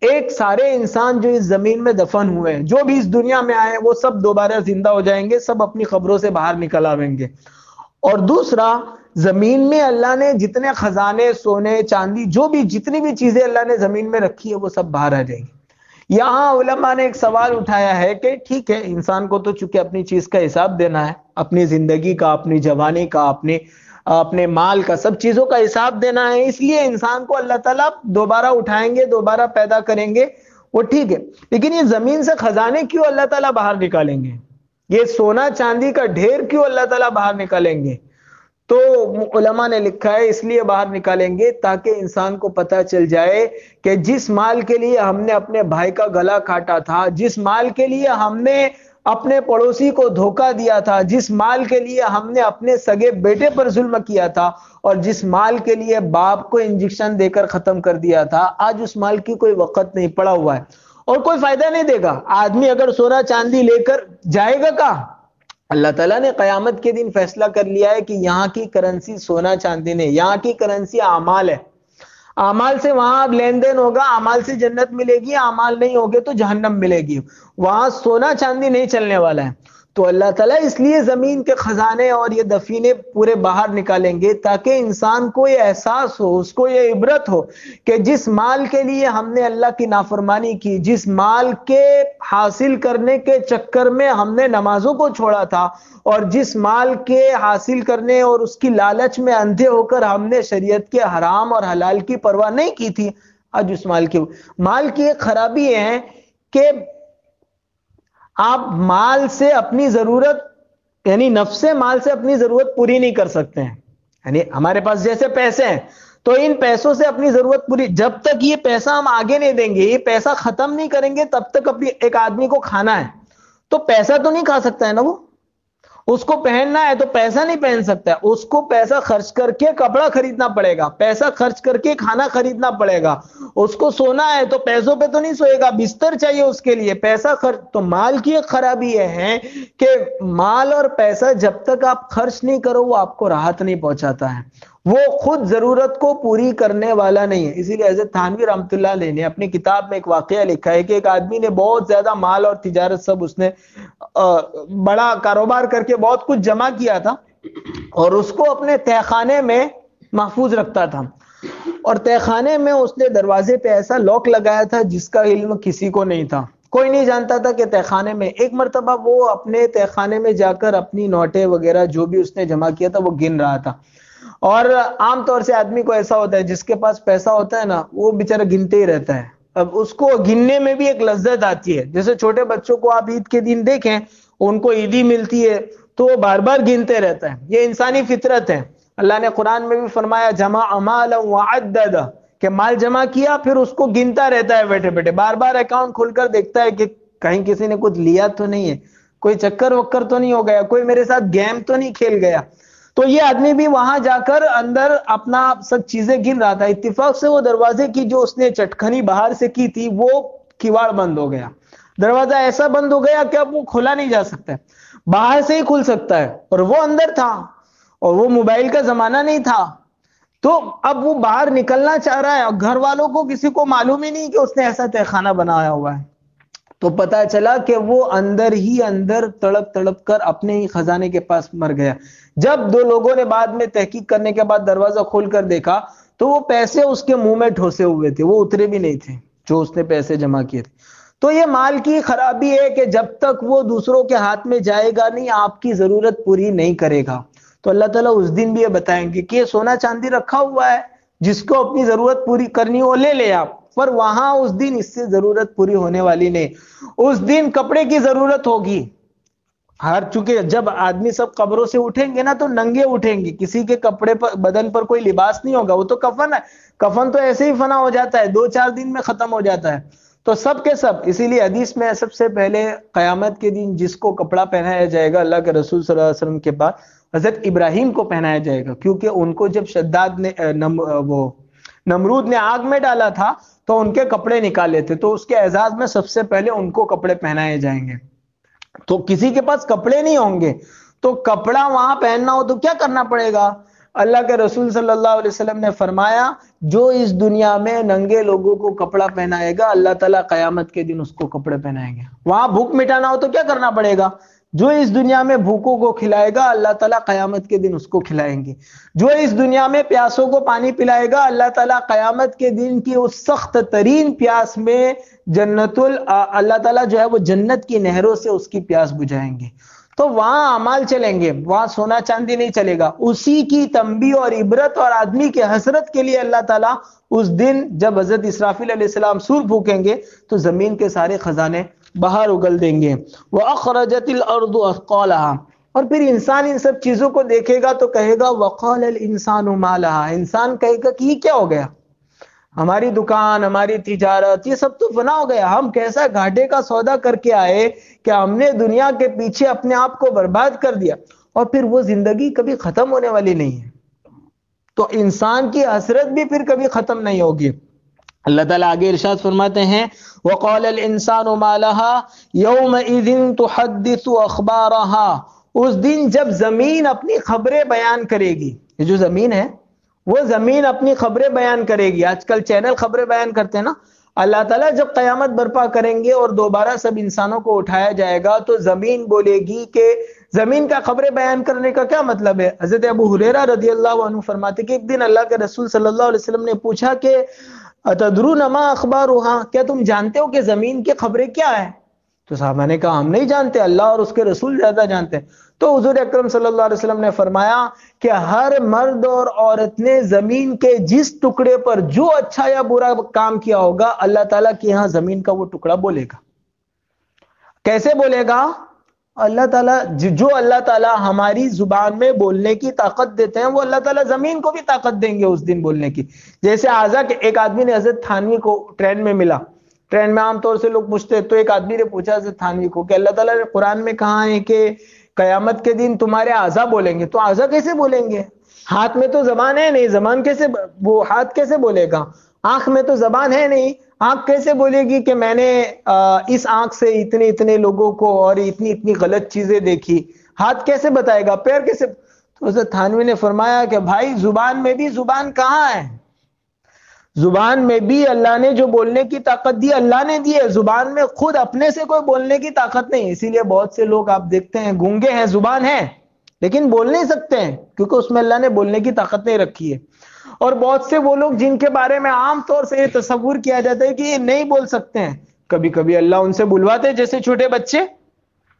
ایک، سارے انسان جو اس زمین میں دفن ہوئے ہیں، جو بھی اس دنیا میں آئے، وہ سب دوبارہ زندہ ہو جائیں گے، سب اپنی قبروں سے باہر نکل آئیں گے. اور دوسرا، زمین میں اللہ نے جتنے خزانے، سونے چاندی، جو بھی جتنی بھی چیزیں اللہ نے زمین میں رکھی ہے وہ سب باہر آ جائیں گی. یہاں علماء نے ایک سوال اٹھایا ہے کہ ٹھیک ہے، انسان کو تو چونکہ اپنی چیز کا حساب دینا ہے، اپنی زندگی کا، اپنی جوانی کا، اپنے مال کا، سب چیزوں کا حساب دینا ہے، اس لیے انسان کو اللہ تعالیٰ دوبارہ اٹھائیں گے، دوبارہ پیدا کریں گے، وہ ٹھیک ہے. لیکن یہ زمین سے خزانے کیوں اللہ تعالیٰ باہر نکالیں گے؟ یہ سونا چاندی کا ڈھیر کیوں اللہ تعالیٰ باہر نکالیں گے؟ تو علماء نے لکھا ہے اس لیے باہر نکالیں گے تاکہ انسان کو پتہ چل جائے کہ جس مال کے لیے ہم نے اپنے بھائی کا گلا کاٹا تھا، جس مال کے لیے ہم نے اپنے پڑوسی کو دھوکہ دیا تھا، جس مال کے لیے ہم نے اپنے سگے بیٹے پر ظلم کیا تھا، اور جس مال کے لیے باپ کو انجیکشن دے کر ختم کر دیا تھا، آج اس مال کی کوئی وقت نہیں، پڑا ہوا ہے اور کوئی فائدہ نہیں دے گا. آدمی اگر سونا چاندی لے کر جائے گا کہاں؟ اللہ تعالیٰ نے قیامت کے دن فیصلہ کر لیا ہے کہ یہاں کی کرنسی سونا چاندی نہیں، یہاں کی کرنسی اعمال ہے. اعمال سے وہاں اب لین دین ہوگا، اعمال سے جنت ملے گی، اعمال نہیں ہوگے تو جہنم ملے گی. وہاں سونا چاندی نہیں چلنے والا ہے. تو اللہ تعالیٰ اس لیے زمین کے خزانے اور یہ دفینے پورے باہر نکالیں گے تاکہ انسان کو یہ احساس ہو، اس کو یہ عبرت ہو کہ جس مال کے لیے ہم نے اللہ کی نافرمانی کی، جس مال کے حاصل کرنے کے چکر میں ہم نے نمازوں کو چھوڑا تھا، اور جس مال کے حاصل کرنے اور اس کی لالچ میں اندھے ہو کر ہم نے شریعت کے حرام اور حلال کی پرواہ نہیں کی تھی، آج اس مال کی ایک خرابی یہ ہے کہ آپ مال سے اپنی ضرورت، یعنی نفس مال سے اپنی ضرورت پوری نہیں کر سکتے ہیں. یعنی ہمارے پاس جیسے پیسے ہیں تو ان پیسوں سے اپنی ضرورت پوری، جب تک یہ پیسہ ہم آگے نہیں دیں گے، یہ پیسہ ختم نہیں کریں گے، تب تک اپنی ایک آدمی کو کھانا ہے تو پیسہ تو نہیں کھا سکتا ہے نا، وہ اس کو پہننا ہے تو پیسہ نہیں پہن سکتا ہے، اس کو پیسہ خرچ کر کے کپڑا خریدنا پڑے گا، پیسہ خرچ کر کے کھانا خریدنا پڑے گا. اس کو سونا ہے تو پیسوں پہ تو نہیں سوئے گا، بستر چاہیے اس کے لیے، پیسہ خرچ. تو مال کی ایک خرابی یہ ہے کہ مال اور پیسہ جب تک آپ خرچ نہیں کرو وہ آپ کو راحت نہیں پہنچاتا ہے، وہ خود ضرورت کو پوری کرنے والا نہیں ہے. اسی لیے حضرت تھانوی رحمۃ اللہ علیہ نے اپنی کتاب میں ایک واقعہ لکھا ہے کہ ایک آدمی نے بہت زیادہ مال اور تجارت سب اس نے بڑا کاروبار کر کے بہت کچھ جمع کیا تھا، اور اس کو اپنے تہہ خانے میں محفوظ رکھتا تھا. اور تہہ خانے میں اس نے دروازے پہ ایسا لاک لگایا تھا جس کا علم کسی کو نہیں تھا. کوئی نہیں جانتا تھا کہ تہ خانے میں. ایک مرتبہ وہ اپنے تہ خانے میں جا کر اپنی نوٹیں وغیرہ جو بھی اس نے جمع کیا تھا وہ گن رہا تھا. اور عام طور سے آدمی کو ایسا ہوتا ہے جس کے پاس پیسہ ہوتا ہے نا وہ بیچارہ گنتے ہی رہتا ہے. اب اس کو گننے میں بھی ایک لذت آتی ہے. جیسے چھوٹے بچوں کو آپ عید کے دن دیکھیں, ان کو عیدی ملتی ہے تو وہ بار بار گنتے رہتا ہے. یہ انسانی فطرت ہے. اللہ نے قرآن میں بھی فرمایا جمع مالا وعددا, کہ مال جمع کیا پھر اس کو گنتا رہتا ہے بیٹھے بیٹھے, بار بار اکاؤنٹ کھول کر دیکھتا ہے کہ کہیں کسی نے کچھ لیا تو نہیں ہے, کوئی چکر وکر تو نہیں ہو گیا, کوئی میرے ساتھ گیم تو نہیں کھیل گیا. تو یہ آدمی بھی وہاں جا کر اندر اپنا سب چیزیں گن رہا تھا. اتفاق سے وہ دروازے کی جو اس نے چٹکھنی باہر سے کی تھی وہ کیواڑ بند ہو گیا. دروازہ ایسا بند ہو گیا کہ اب وہ کھولا نہیں جا سکتا ہے, باہر سے ہی کھل سکتا ہے, اور وہ اندر تھا اور وہ موبائل کا زمانہ نہیں تھا. تو اب وہ باہر نکلنا چاہ رہا ہے اور گھر والوں کو کسی کو معلوم ہی نہیں کہ اس نے ایسا تہ خانہ بنایا ہوا ہے. تو پتا چلا کہ وہ اندر ہی اندر تڑپ تڑپ کر اپنے ہی خزانے کے پاس مر گیا. جب دو لوگوں نے بعد میں تحقیق کرنے کے بعد دروازہ کھول کر دیکھا تو وہ پیسے اس کے منہ میں ٹھوسے ہوئے تھے, وہ اترے بھی نہیں تھے جو اس نے پیسے جمع کیے تھے. تو یہ مال کی خرابی ہے کہ جب تک وہ دوسروں کے ہاتھ میں جائے گا نہیں آپ کی ضرورت پوری نہیں کرے گا. تو اللہ تعالیٰ اس دن بھی یہ بتائیں گے کہ یہ سونا چاندی رکھا ہوا ہے, جس کو اپنی ضرورت پوری کرنی ہو لے لے آپ, پر وہاں اس دن اس سے ضرورت پوری ہونے والی نہیں. اس دن کپڑے کی ضرورت ہوگی. چونکہ جب آدمی سب قبروں سے اٹھیں گے نا تو ننگے اٹھیں گے, کسی کے کپڑے پر بدن پر کوئی لباس نہیں ہوگا, وہ تو کفن ہے. کفن تو ایسے ہی فنا ہو جاتا ہے, 2-4 دن میں ختم ہو جاتا ہے. تو سب کے سب, اسی لیے حدیث میں سب سے پہلے قیامت کے دن جس کو کپڑا پہنایا جائے گا اللہ کے رسول صلی اللہ علیہ وسلم کے بعد حضرت ابراہیم کو پہنایا جائے گا, کیونکہ ان کو جب شداد نے نمرود نے آگ میں ڈالا تھا تو ان کے کپڑے نکالے تھے, تو اس کے اعزاز میں سب سے پہلے ان کو کپڑے پہنائے جائیں گے. تو کسی کے پاس کپڑے نہیں ہوں گے تو کپڑا وہاں پہننا ہو تو کیا کرنا پڑے گا؟ اللہ کے رسول صلی اللہ علیہ وسلم نے فرمایا جو اس دنیا میں ننگے لوگوں کو کپڑا پہنائے گا اللہ تعالیٰ قیامت کے دن اس کو کپڑے پہنائیں گے. وہاں بھوک مٹانا ہو تو کیا کرنا پڑے گا؟ جو اس دنیا میں بھوکوں کو کھلائے گا اللہ تعالیٰ قیامت کے دن اس کو کھلائیں گے. جو اس دنیا میں پیاسوں کو پانی پلائے گا اللہ تعالیٰ قیامت کے دن کی اس سخت ترین پیاس میں اللہ تعالیٰ جو ہے وہ جنت کی نہروں سے اس کی پیاس بجھائیں گے. تو وہاں اعمال چلیں گے, وہاں سونا چاندی نہیں چلے گا. اسی کی تنبیہ اور عبرت اور آدمی کے حسرت کے لیے اللہ تعالیٰ اس دن جب حضرت اسرافیل علیہ السلام سور پھونکیں گے تو زمین کے سارے خزانے باہر اگل دیں گے. وَأَخْرَجَتِ الْأَرْضُ أَثْقَالَهَا, اور پھر انسان ان سب چیزوں کو دیکھے گا تو کہے گا وَقَالَ الْإِنسَانُ مَا لَهَا, انسان کہے گا کہ یہ کیا ہو گیا, ہماری دکان ہماری تجارت یہ سب تو فنا ہو گیا, ہم کیسا گھاٹے کا سودا کر کے آئے کہ ہم نے دنیا کے پیچھے اپنے آپ کو برباد کر دیا, اور پھر وہ زندگی کبھی ختم ہونے والی نہیں ہے. تو انسان کی حسرت بھی پھر کبھی ختم نہیں ہوگی. اللہ تعالیٰ آگے ارشاد فرماتے ہیں وَقَالَ الْإِنسَانُ مَا لَهَا يَوْمَئِذٍ تُحَدِّثُ أَخْبَارَهَا, اس دن جب زمین اپنی خبریں بیان کرے گی. یہ جو زمین ہے وہ زمین اپنی خبریں بیان کرے گی. آج کل چینل خبریں بیان کرتے ہیں نا. اللہ تعالیٰ جب قیامت برپا کریں گے اور دوبارہ سب انسانوں کو اٹھایا جائے گا تو زمین بولے گی کہ زمین کا خبریں بیان کرنے کا کیا مطلب ہے؟ حضرت ابو ہریرہ رضی اللہ عنہ فرماتے کہ ایک دن اللہ کے رسول صلی اللہ علیہ وسلم نے پوچھا کہ اتدرون ما اخبارها, کیا تم جانتے ہو کہ زمین کی خبریں کیا ہے؟ تو صحابہ نے کہا ہم نہیں جانتے, اللہ اور اس کے رسول زیادہ جانتے ہیں. تو حضور اکرم صلی اللہ علیہ وسلم نے فرمایا کہ ہر مرد اور عورت نے زمین کے جس ٹکڑے پر جو اچھا یا برا کام کیا ہوگا اللہ تعالیٰ کے یہاں زمین کا وہ ٹکڑا بولے گا. کیسے بولے گا؟ اللہ تعالیٰ جو اللہ تعالیٰ ہماری زبان میں بولنے کی طاقت دیتے ہیں وہ اللہ تعالیٰ زمین کو بھی طاقت دیں گے اس دن بولنے کی. جیسے ایک آدمی نے حضرت تھانوی کو ٹرین میں ملا, ٹرین میں عام طور سے لوگ پوچھتے, تو ایک آدمی نے پوچھا حضرت تھانوی کو کہ اللہ تعالیٰ نے قرآن میں کہا ہے کہ قیامت کے دن تمہارے اعضا بولیں گے, تو اعضا کیسے بولیں گے؟ ہاتھ میں تو زبان ہے نہیں, زبان کیسے, وہ ہاتھ کیسے بولے گا؟ آنکھ میں تو زبان ہے نہیں, آنکھ کیسے بولے گی کہ میں نے اس آنکھ سے اتنے لوگوں کو اور اتنی غلط چیزیں دیکھی؟ ہاتھ کیسے بتائے گا؟ پیر کیسے؟ تو حضرت تھانوی نے فرمایا کہ بھائی زبان میں بھی زبان کہاں ہے, زبان میں بھی اللہ نے جو بولنے کی طاقت دی اللہ نے دی ہے, زبان میں خود اپنے سے کوئی بولنے کی طاقت نہیں. اسی لیے بہت سے لوگ آپ دیکھتے ہیں گونگے ہیں, زبان ہے لیکن بول نہیں سکتے ہیں کیونکہ اس میں اللہ نے بولنے کی طاقت نہیں رکھی ہے. اور بہت سے وہ لوگ جن کے بارے میں عام طور سے یہ تصور کیا جاتا ہے کہ یہ نہیں بول سکتے ہیں, کبھی کبھی اللہ ان سے بلواتے جیسے چھوٹے بچے.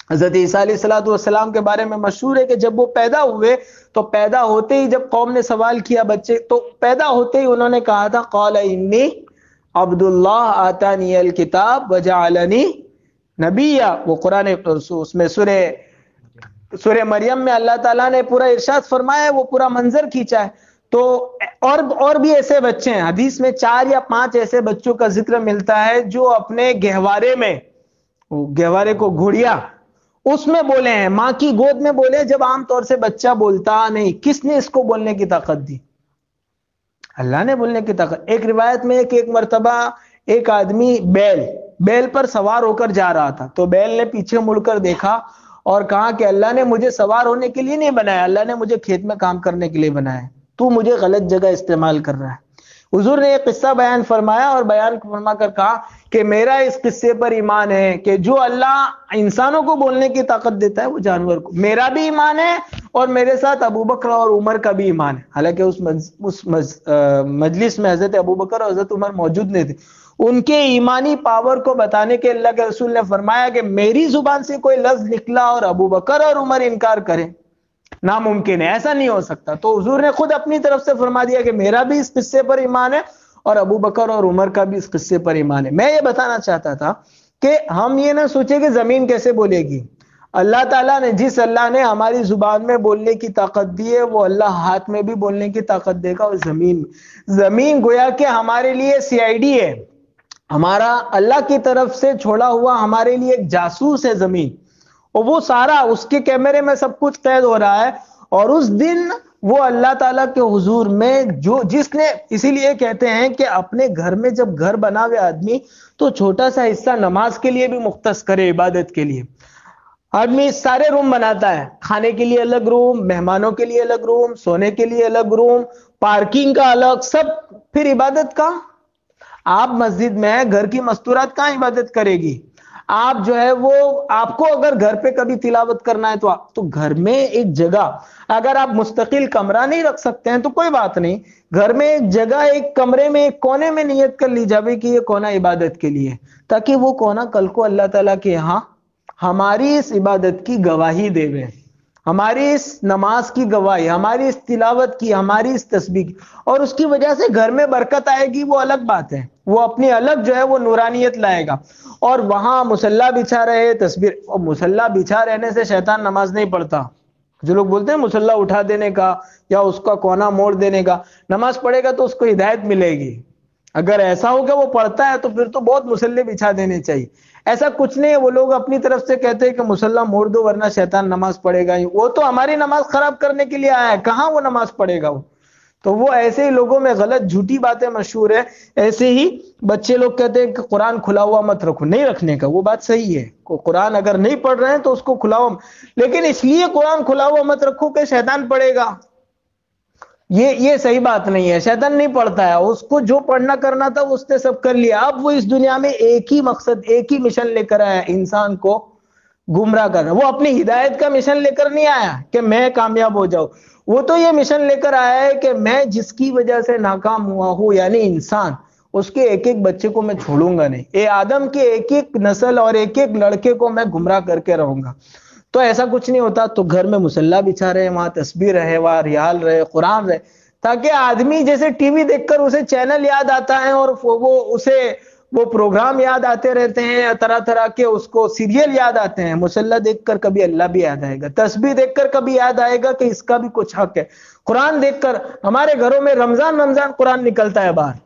حضرت عیسیٰ علیہ السلام کے بارے میں مشہور ہے کہ جب وہ پیدا ہوئے تو پیدا ہوتے ہی جب قوم نے سوال کیا بچے تو پیدا ہوتے ہی انہوں نے کہا تھا قال انی عبد اللہ آتانی الکتاب وجعلنی نبیا. وہ قرآن اس میں سورہ مریم میں اللہ تعالیٰ نے پورا ارشاد فرمایا ہے, وہ پورا منظر کھینچا ہے. تو اور بھی ایسے بچے ہیں, حدیث میں 4 یا 5 ایسے بچوں کا ذکر ملتا ہے جو اپنے گہوارے میں, گہوارے کو گھوڑیا اس میں بولے ہیں, ماں کی گود میں بولے, جب عام طور سے بچہ بولتا نہیں. کس نے اس کو بولنے کی طاقت دی؟ اللہ نے بولنے کی طاقت. ایک روایت میں ایک مرتبہ ایک آدمی بیل پر سوار ہو کر جا رہا تھا, تو بیل نے پیچھے مڑ کر دیکھا اور کہا کہ اللہ نے مجھے سوار ہونے کے لیے نہیں بنایا, اللہ نے مجھے کھیت میں کام کرنے کے لیے بنایا ہے, تو مجھے غلط جگہ استعمال کر رہا ہے. حضور نے ایک قصہ بیان فرمایا اور بیان فرما کر کہا کہ میرا اس قصے پر ایمان ہے کہ جو اللہ انسانوں کو بولنے کی طاقت دیتا ہے وہ جانور کو, میرا بھی ایمان ہے اور میرے ساتھ ابو بکر اور عمر کا بھی ایمان ہے. حالانکہ اس مجلس میں حضرت ابو بکر اور حضرت عمر موجود نہیں تھے. ان کے ایمانی پاور کو بتانے کے اللہ کے رسول نے فرمایا کہ میری زبان سے کوئی لفظ نکلا اور ابو بکر اور عمر انکار کریں, ناممکن ہے, ایسا نہیں ہو سکتا. تو حضور نے خود اپنی طرف سے فرما دیا کہ میرا بھی اس قصے پر ایمان ہے اور ابو بکر اور عمر کا بھی اس قصے پر ایمان ہے. میں یہ بتانا چاہتا تھا کہ ہم یہ نہ سوچے کہ زمین کیسے بولے گی. اللہ تعالیٰ نے جس اللہ نے ہماری زبان میں بولنے کی طاقت دی ہے وہ اللہ ہاتھ میں بھی بولنے کی طاقت دے گا. اور زمین گویا کہ ہمارے لیے CID ہے, ہمارا اللہ کی طرف سے چھوڑا ہوا ہمارے لیے ایک جاسوس ہے زمین, اور وہ سارا اس کے کیمرے میں سب کچھ قید ہو رہا ہے. اور اس دن وہ اللہ تعالیٰ کے حضور میں جس نے, اسی لیے کہتے ہیں کہ اپنے گھر میں جب گھر بناوے آدمی تو چھوٹا سا حصہ نماز کے لیے بھی مختص کرے, عبادت کے لیے. آدمی سارے روم بناتا ہے, کھانے کے لیے الگ روم, مہمانوں کے لیے الگ روم, سونے کے لیے الگ روم, پارکنگ کا الگ, سب. پھر عبادت کا آپ مسجد میں گھر کی مستورات کہاں عبادت کرے گی؟ آپ جو ہے وہ آپ کو اگر گھر پہ کبھی تلاوت کرنا ہے تو گھر میں ایک جگہ, اگر آپ مستقل کمرہ نہیں رکھ سکتے ہیں تو کوئی بات نہیں, گھر میں ایک جگہ, ایک کمرے میں, ایک کونے میں نیت کر لی جاوے کہ یہ کونا عبادت کے لیے, تاکہ وہ کونا کل کو اللہ تعالیٰ کے یہاں ہماری اس عبادت کی گواہی دے وے, ہماری اس نماز کی گواہی, ہماری اس تلاوت کی, ہماری اس تسبیح کی, اور اس کی وجہ سے گھر میں برکت آئے گی. وہ الگ بات ہے, وہ اپنی الگ جو ہے وہ نورانیت لائے گا. اور وہاں مصلی بچھا رہے, تصویر, اور مصلی بچھا رہنے سے شیطان نماز نہیں پڑھتا. جو لوگ بولتے ہیں مصلی اٹھا دینے کا یا اس کا کونا موڑ دینے کا, نماز پڑھے گا تو اس کو ہدایت ملے گی. اگر ایسا ہو کہ وہ پڑھتا ہے تو پھر تو بہت مصلی بچھا دینے چاہیے. ایسا کچھ نہیں ہے, وہ لوگ اپنی طرف سے کہتے ہیں کہ مصلی موڑ دو ورنہ شیطان نماز پڑھے گا. وہ تو ہماری نماز خراب کرنے کے لیے آیا ہے, کہاں وہ نماز پڑھے گا وہ. تو وہ ایسے ہی لوگوں میں غلط جھوٹی باتیں مشہور ہے. ایسے ہی بچے لوگ کہتے ہیں کہ قرآن کھلا ہوا مت رکھو, نہیں رکھنے کا, وہ بات صحیح ہے. قرآن اگر نہیں پڑھ رہے ہیں تو اس کو کھلا ہوا, لیکن اس لیے قرآن کھلا ہوا مت رکھو کہ شیطان پڑھے گا, یہ صحیح بات نہیں ہے. شیطان نہیں پڑھتا ہے, اس کو جو پڑھنا کرنا تھا اس نے سب کر لیا. اب وہ اس دنیا میں ایک ہی مقصد, ایک ہی مشن لے کر آیا, انسان کو گمراہ کرنا. وہ اپنی ہدایت کا مشن لے کر نہیں آیا کہ میں کامیاب ہو جاؤں, وہ تو یہ مشن لے کر آیا ہے کہ میں جس کی وجہ سے ناکام ہوا ہوں, یعنی انسان, اس کے ایک ایک بچے کو میں چھوڑوں گا نہیں. اے آدم کے ایک ایک نسل اور ایک ایک لڑکے کو میں گمراہ کر کے رہوں گا. تو ایسا کچھ نہیں ہوتا. تو گھر میں مصلی بچھا رہے, وہاں تسبیح رہے, وہاں ریال رہے, قرآن رہے, تاکہ آدمی جیسے ٹی وی دیکھ کر اسے چینل یاد آتا ہے اور وہ پروگرام یاد آتے رہتے ہیں, طرح طرح کے اس کو سیریل یاد آتے ہیں. مصلی دیکھ کر کبھی اللہ بھی یاد آئے گا, تسبیح دیکھ کر کبھی یاد آئے گا کہ اس کا بھی کچھ حق ہے. قرآن دیکھ کر, ہمارے گھروں میں رمضان قرآن نکلتا ہے باہر,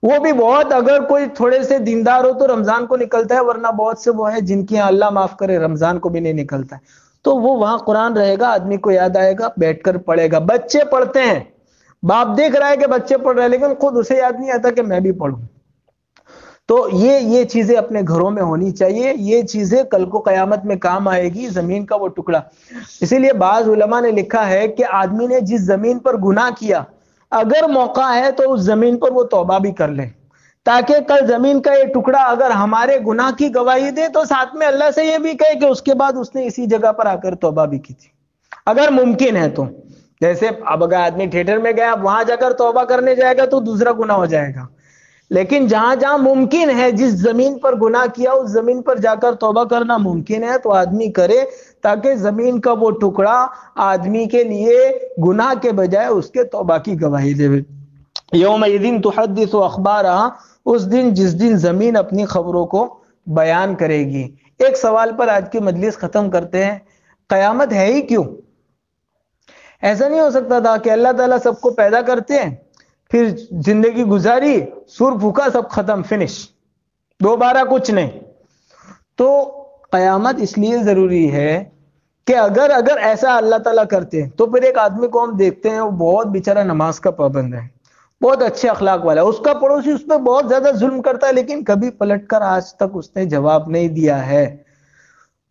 وہ بھی بہت, اگر کوئی تھوڑے سے دیندار ہو تو رمضان کو نکلتا ہے, ورنہ بہت سے وہ ہے جن کی اللہ معاف کرے رمضان کو بھی نہیں نکلتا ہے. تو وہ وہاں قرآن رہے گا, آدمی کو یاد آئے گا, بیٹھ کر پڑھے گا. بچے پڑھتے ہیں, باپ دیکھ رہا ہے کہ بچے پڑھ رہے ہیں, لیکن خود اسے یاد نہیں آتا کہ میں بھی پڑھوں. تو یہ چیزیں اپنے گھروں میں ہونی چاہیے. یہ چیزیں کل کو قیامت میں کام آئے گی, زمین کا وہ ٹکڑا. اسی لیے بعض علماء نے لکھا ہے کہ آدمی نے جس زمین پر گناہ کیا, اگر موقع ہے تو اس زمین پر وہ توبہ بھی کر لے, تاکہ کل زمین کا یہ ٹکڑا اگر ہمارے گناہ کی گواہی دے تو ساتھ میں اللہ سے یہ بھی کہے کہ اس کے بعد اس نے اسی جگہ پر آ کر توبہ بھی کی تھی, اگر ممکن ہے تو. جیسے اب اگر آدمی تھیٹر میں گیا, اب وہاں جا کر توبہ کرنے جائے گا تو دوسرا گناہ ہو جائے گا. لیکن جہاں جہاں ممکن ہے، جس زمین پر گناہ کیا اس زمین پر جا کر توبہ کرنا ممکن ہے تو آدمی کرے، تاکہ زمین کا وہ ٹکڑا آدمی کے لیے گناہ کے بجائے اس کے توبہ کی گواہی دے۔ یومئذ تحدث اخبارہا، اس دن جس دن زمین اپنی خبروں کو بیان کرے گی۔ ایک سوال پر آج کی مجلس ختم کرتے ہیں، قیامت ہے ہی کیوں؟ ایسا نہیں ہو سکتا تھا کہ اللہ تعالیٰ سب کو پیدا کرتے ہیں، پھر زندگی گزاری، سور پھونکا، سب ختم، فنش، دوبارہ کچھ نہیں؟ تو قیامت اس لیے ضروری ہے کہ اگر ایسا اللہ تعالیٰ کرتے ہیں تو پھر ایک آدمی کو ہم دیکھتے ہیں وہ بہت بیچارہ نماز کا پابند ہے، بہت اچھے اخلاق والا ہے، اس کا پڑوسی اس پہ بہت زیادہ ظلم کرتا ہے، لیکن کبھی پلٹ کر آج تک اس نے جواب نہیں دیا ہے۔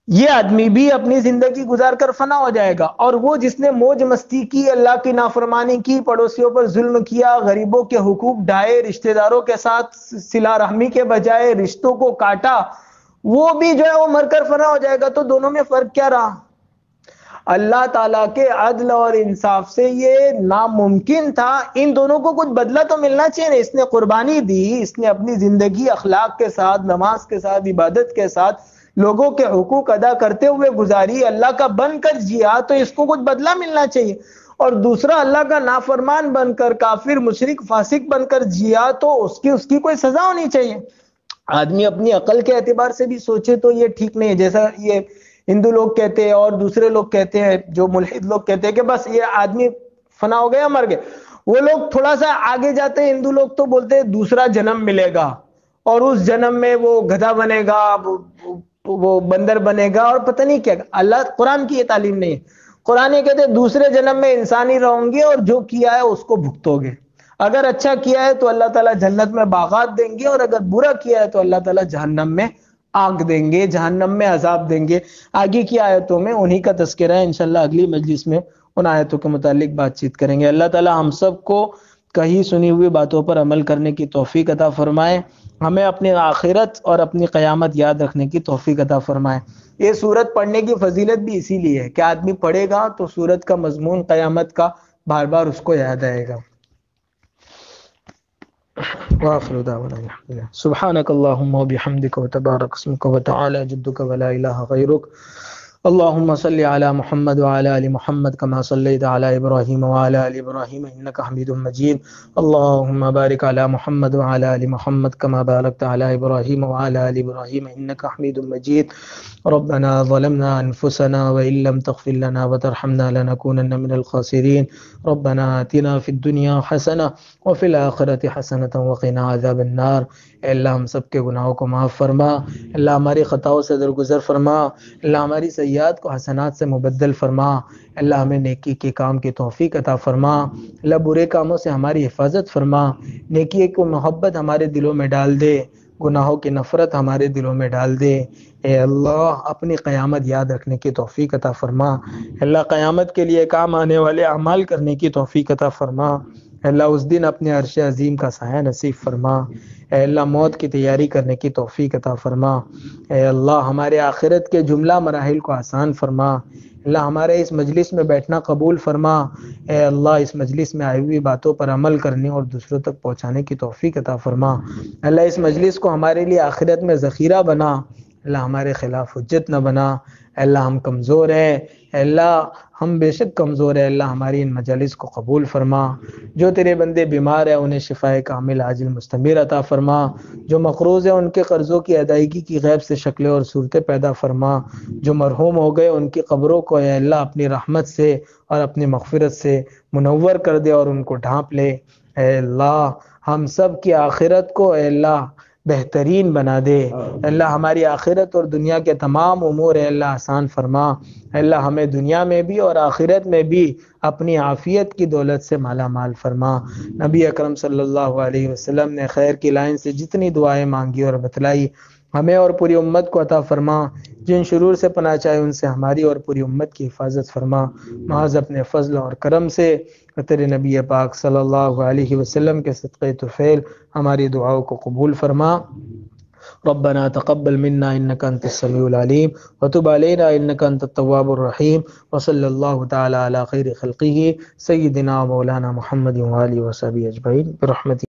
یہ آدمی بھی اپنی زندگی گزار کر فنا ہو جائے گا، اور وہ جس نے موج مستی کی، اللہ کی نافرمانی کی، پڑوسیوں پر ظلم کیا، غریبوں کے حقوق ڈھائے، رشتہ داروں کے ساتھ صلہ رحمی کے بجائے رشتوں کو کاٹا، وہ بھی جو ہے وہ مر کر فنا ہو جائے گا۔ تو دونوں میں فرق کیا رہا؟ اللہ تعالیٰ کے عدل اور انصاف سے یہ ناممکن تھا، ان دونوں کو کچھ بدلہ تو ملنا چاہیے۔ اس نے قربانی دی، اس نے اپنی زندگی اخلاق کے ساتھ، نماز کے ساتھ، عبادت کے ساتھ، لوگوں کے حقوق ادا کرتے ہوئے گزاری، اللہ کا بن کر جیا، تو اس کو کچھ بدلہ ملنا چاہیے۔ اور دوسرا اللہ کا نافرمان بن کر، کافر مشرک فاسق بن کر جیا، تو اس کی کوئی سزا ہونی چاہیے۔ آدمی اپنی عقل کے اعتبار سے بھی سوچے تو یہ ٹھیک نہیں ہے، جیسا یہ ہندو لوگ کہتے ہیں اور دوسرے لوگ کہتے ہیں، جو ملحد لوگ کہتے ہیں کہ بس یہ آدمی فنا ہو گیا، مر گئے۔ وہ لوگ تھوڑا سا آگے جاتے ہیں، ہندو لوگ تو بولتے ہیں دوسرا جنم ملے گا، اور اس جنم میں وہ گدھا بنے گا، وہ بندر بنے گا، اور پتہ نہیں کیا۔ اللہ قرآن کی یہ تعلیم نہیں ہے۔ قرآن یہ کہتے ہیں دوسرے جنم میں انسانی رہوں گے، اور جو کیا ہے اس کو بھگتو گے۔ اگر اچھا کیا ہے تو اللہ تعالیٰ جنت میں باغات دیں گے، اور اگر برا کیا ہے تو اللہ تعالیٰ جہنم میں آگ دیں گے، جہنم میں عذاب دیں گے۔ آگے کی آیتوں میں انہی کا تذکرہ ہے، انشاءاللہ اگلی مجلس میں ان آیتوں کے متعلق بات چیت کریں گے۔ اللہ تعالیٰ ہم سب کو کہیں سنی ہوئی باتوں پر عمل کرنے کی توفیق عطا فرمائے، ہمیں اپنی آخرت اور اپنی قیامت یاد رکھنے کی توفیق عطا فرمائے۔ یہ سورت پڑھنے کی فضیلت بھی اسی لیے ہے کہ آدمی پڑھے گا تو سورت کا مضمون قیامت کا بار بار اس کو یاد آئے گا۔ وآخر دعوانا الحمد لله سبحانك اللهم وبحمدك وتبارك اسمك وتعالى جدك ولا إله غيرك اللهم صل على محمد وعلى آل محمد كما صليت على إبراهيم وعلى آل إبراهيم إنك حميد مجيد اللهم بارك على محمد وعلى آل محمد كما باركت على إبراهيم وعلى آل إبراهيم إنك حميد مجيد ربنا ظلمنا أنفسنا وإن لم تغفر لنا وترحمنا لنكونن من الخاسرين ربنا آتنا في الدنيا حسنة وفي الآخرة حسنة وقنا عذاب النار۔ اے اللہ ہم سب کے گناہوں کو معاف فرما، اللہ ہماری خطاؤں سے درگزر فرما، اللہ ہماری سیئات کو حسنات سے مبدل فرما، اللہ ہمیں نیکی کے کام کی توفیق عطا فرما، اللہ برے کاموں سے ہماری حفاظت فرما، نیکی کو محبت ہمارے دلوں میں ڈال دے، گناہوں کی نفرت ہمارے دلوں میں ڈال دے۔ اے اللہ اپنی قیامت یاد رکھنے کی توفیق عطا فرما، اللہ قیامت کے لیے کام آنے والے اعمال کرنے کی توفیق عطا فرما، اللہ اس دن اپنے عرش عظیم کا سایہ نصیب فرما، اے اللہ موت کی تیاری کرنے کی توفیق عطا فرما، اے اللہ ہمارے آخرت کے جملہ مراحل کو آسان فرما، اللہ ہمارے اس مجلس میں بیٹھنا قبول فرما، اے اللہ اس مجلس میں آئی ہوئی باتوں پر عمل کرنے اور دوسروں تک پہنچانے کی توفیق عطا فرما، اللہ اس مجلس کو ہمارے لیے آخرت میں ذخیرہ بنا، اللہ ہمارے خلاف حجت نہ بنا، اے اللہ ہم کمزور ہیں، اے اللہ ہم بے شک کمزور ہیں، اللہ ہماری ان مجالس کو قبول فرما، جو تیرے بندے بیمار ہیں انہیں شفائے کامل عاجل مستمر عطا فرما، جو مقروض ہیں ان کے قرضوں کی ادائیگی کی غیب سے شکلیں اور صورتیں پیدا فرما، جو مرحوم ہو گئے ان کی قبروں کو اے اللہ اپنی رحمت سے اور اپنی مغفرت سے منور کر دے اور ان کو ڈھانپ لے، اے اللہ ہم سب کی آخرت کو اے اللہ بہترین بنا دے، اللہ ہماری آخرت اور دنیا کے تمام امور اے اللہ آسان فرما، اللہ ہمیں دنیا میں بھی اور آخرت میں بھی اپنی عافیت کی دولت سے مالا مال فرما۔ نبی اکرم صلی اللہ علیہ وسلم نے خیر کی لائن سے جتنی دعائیں مانگی اور بتلائی ہمیں اور پوری امت کو عطا فرما، جن شرور سے پناہ چاہے ان سے ہماری اور پوری امت کی حفاظت فرما، محض اپنے فضل اور کرم سے تیرے نبی پاک صلی اللہ علیہ وسلم کے صدقے طفیل ہماری دعاؤں کو قبول فرما۔ ربنا تقبل منا انك انت السميع العليم وتب علينا انك انت التواب الرحيم وصلى الله تعالى على خير خلقه سيدنا ومولانا محمد وآله وصحبه اجمعين برحمتك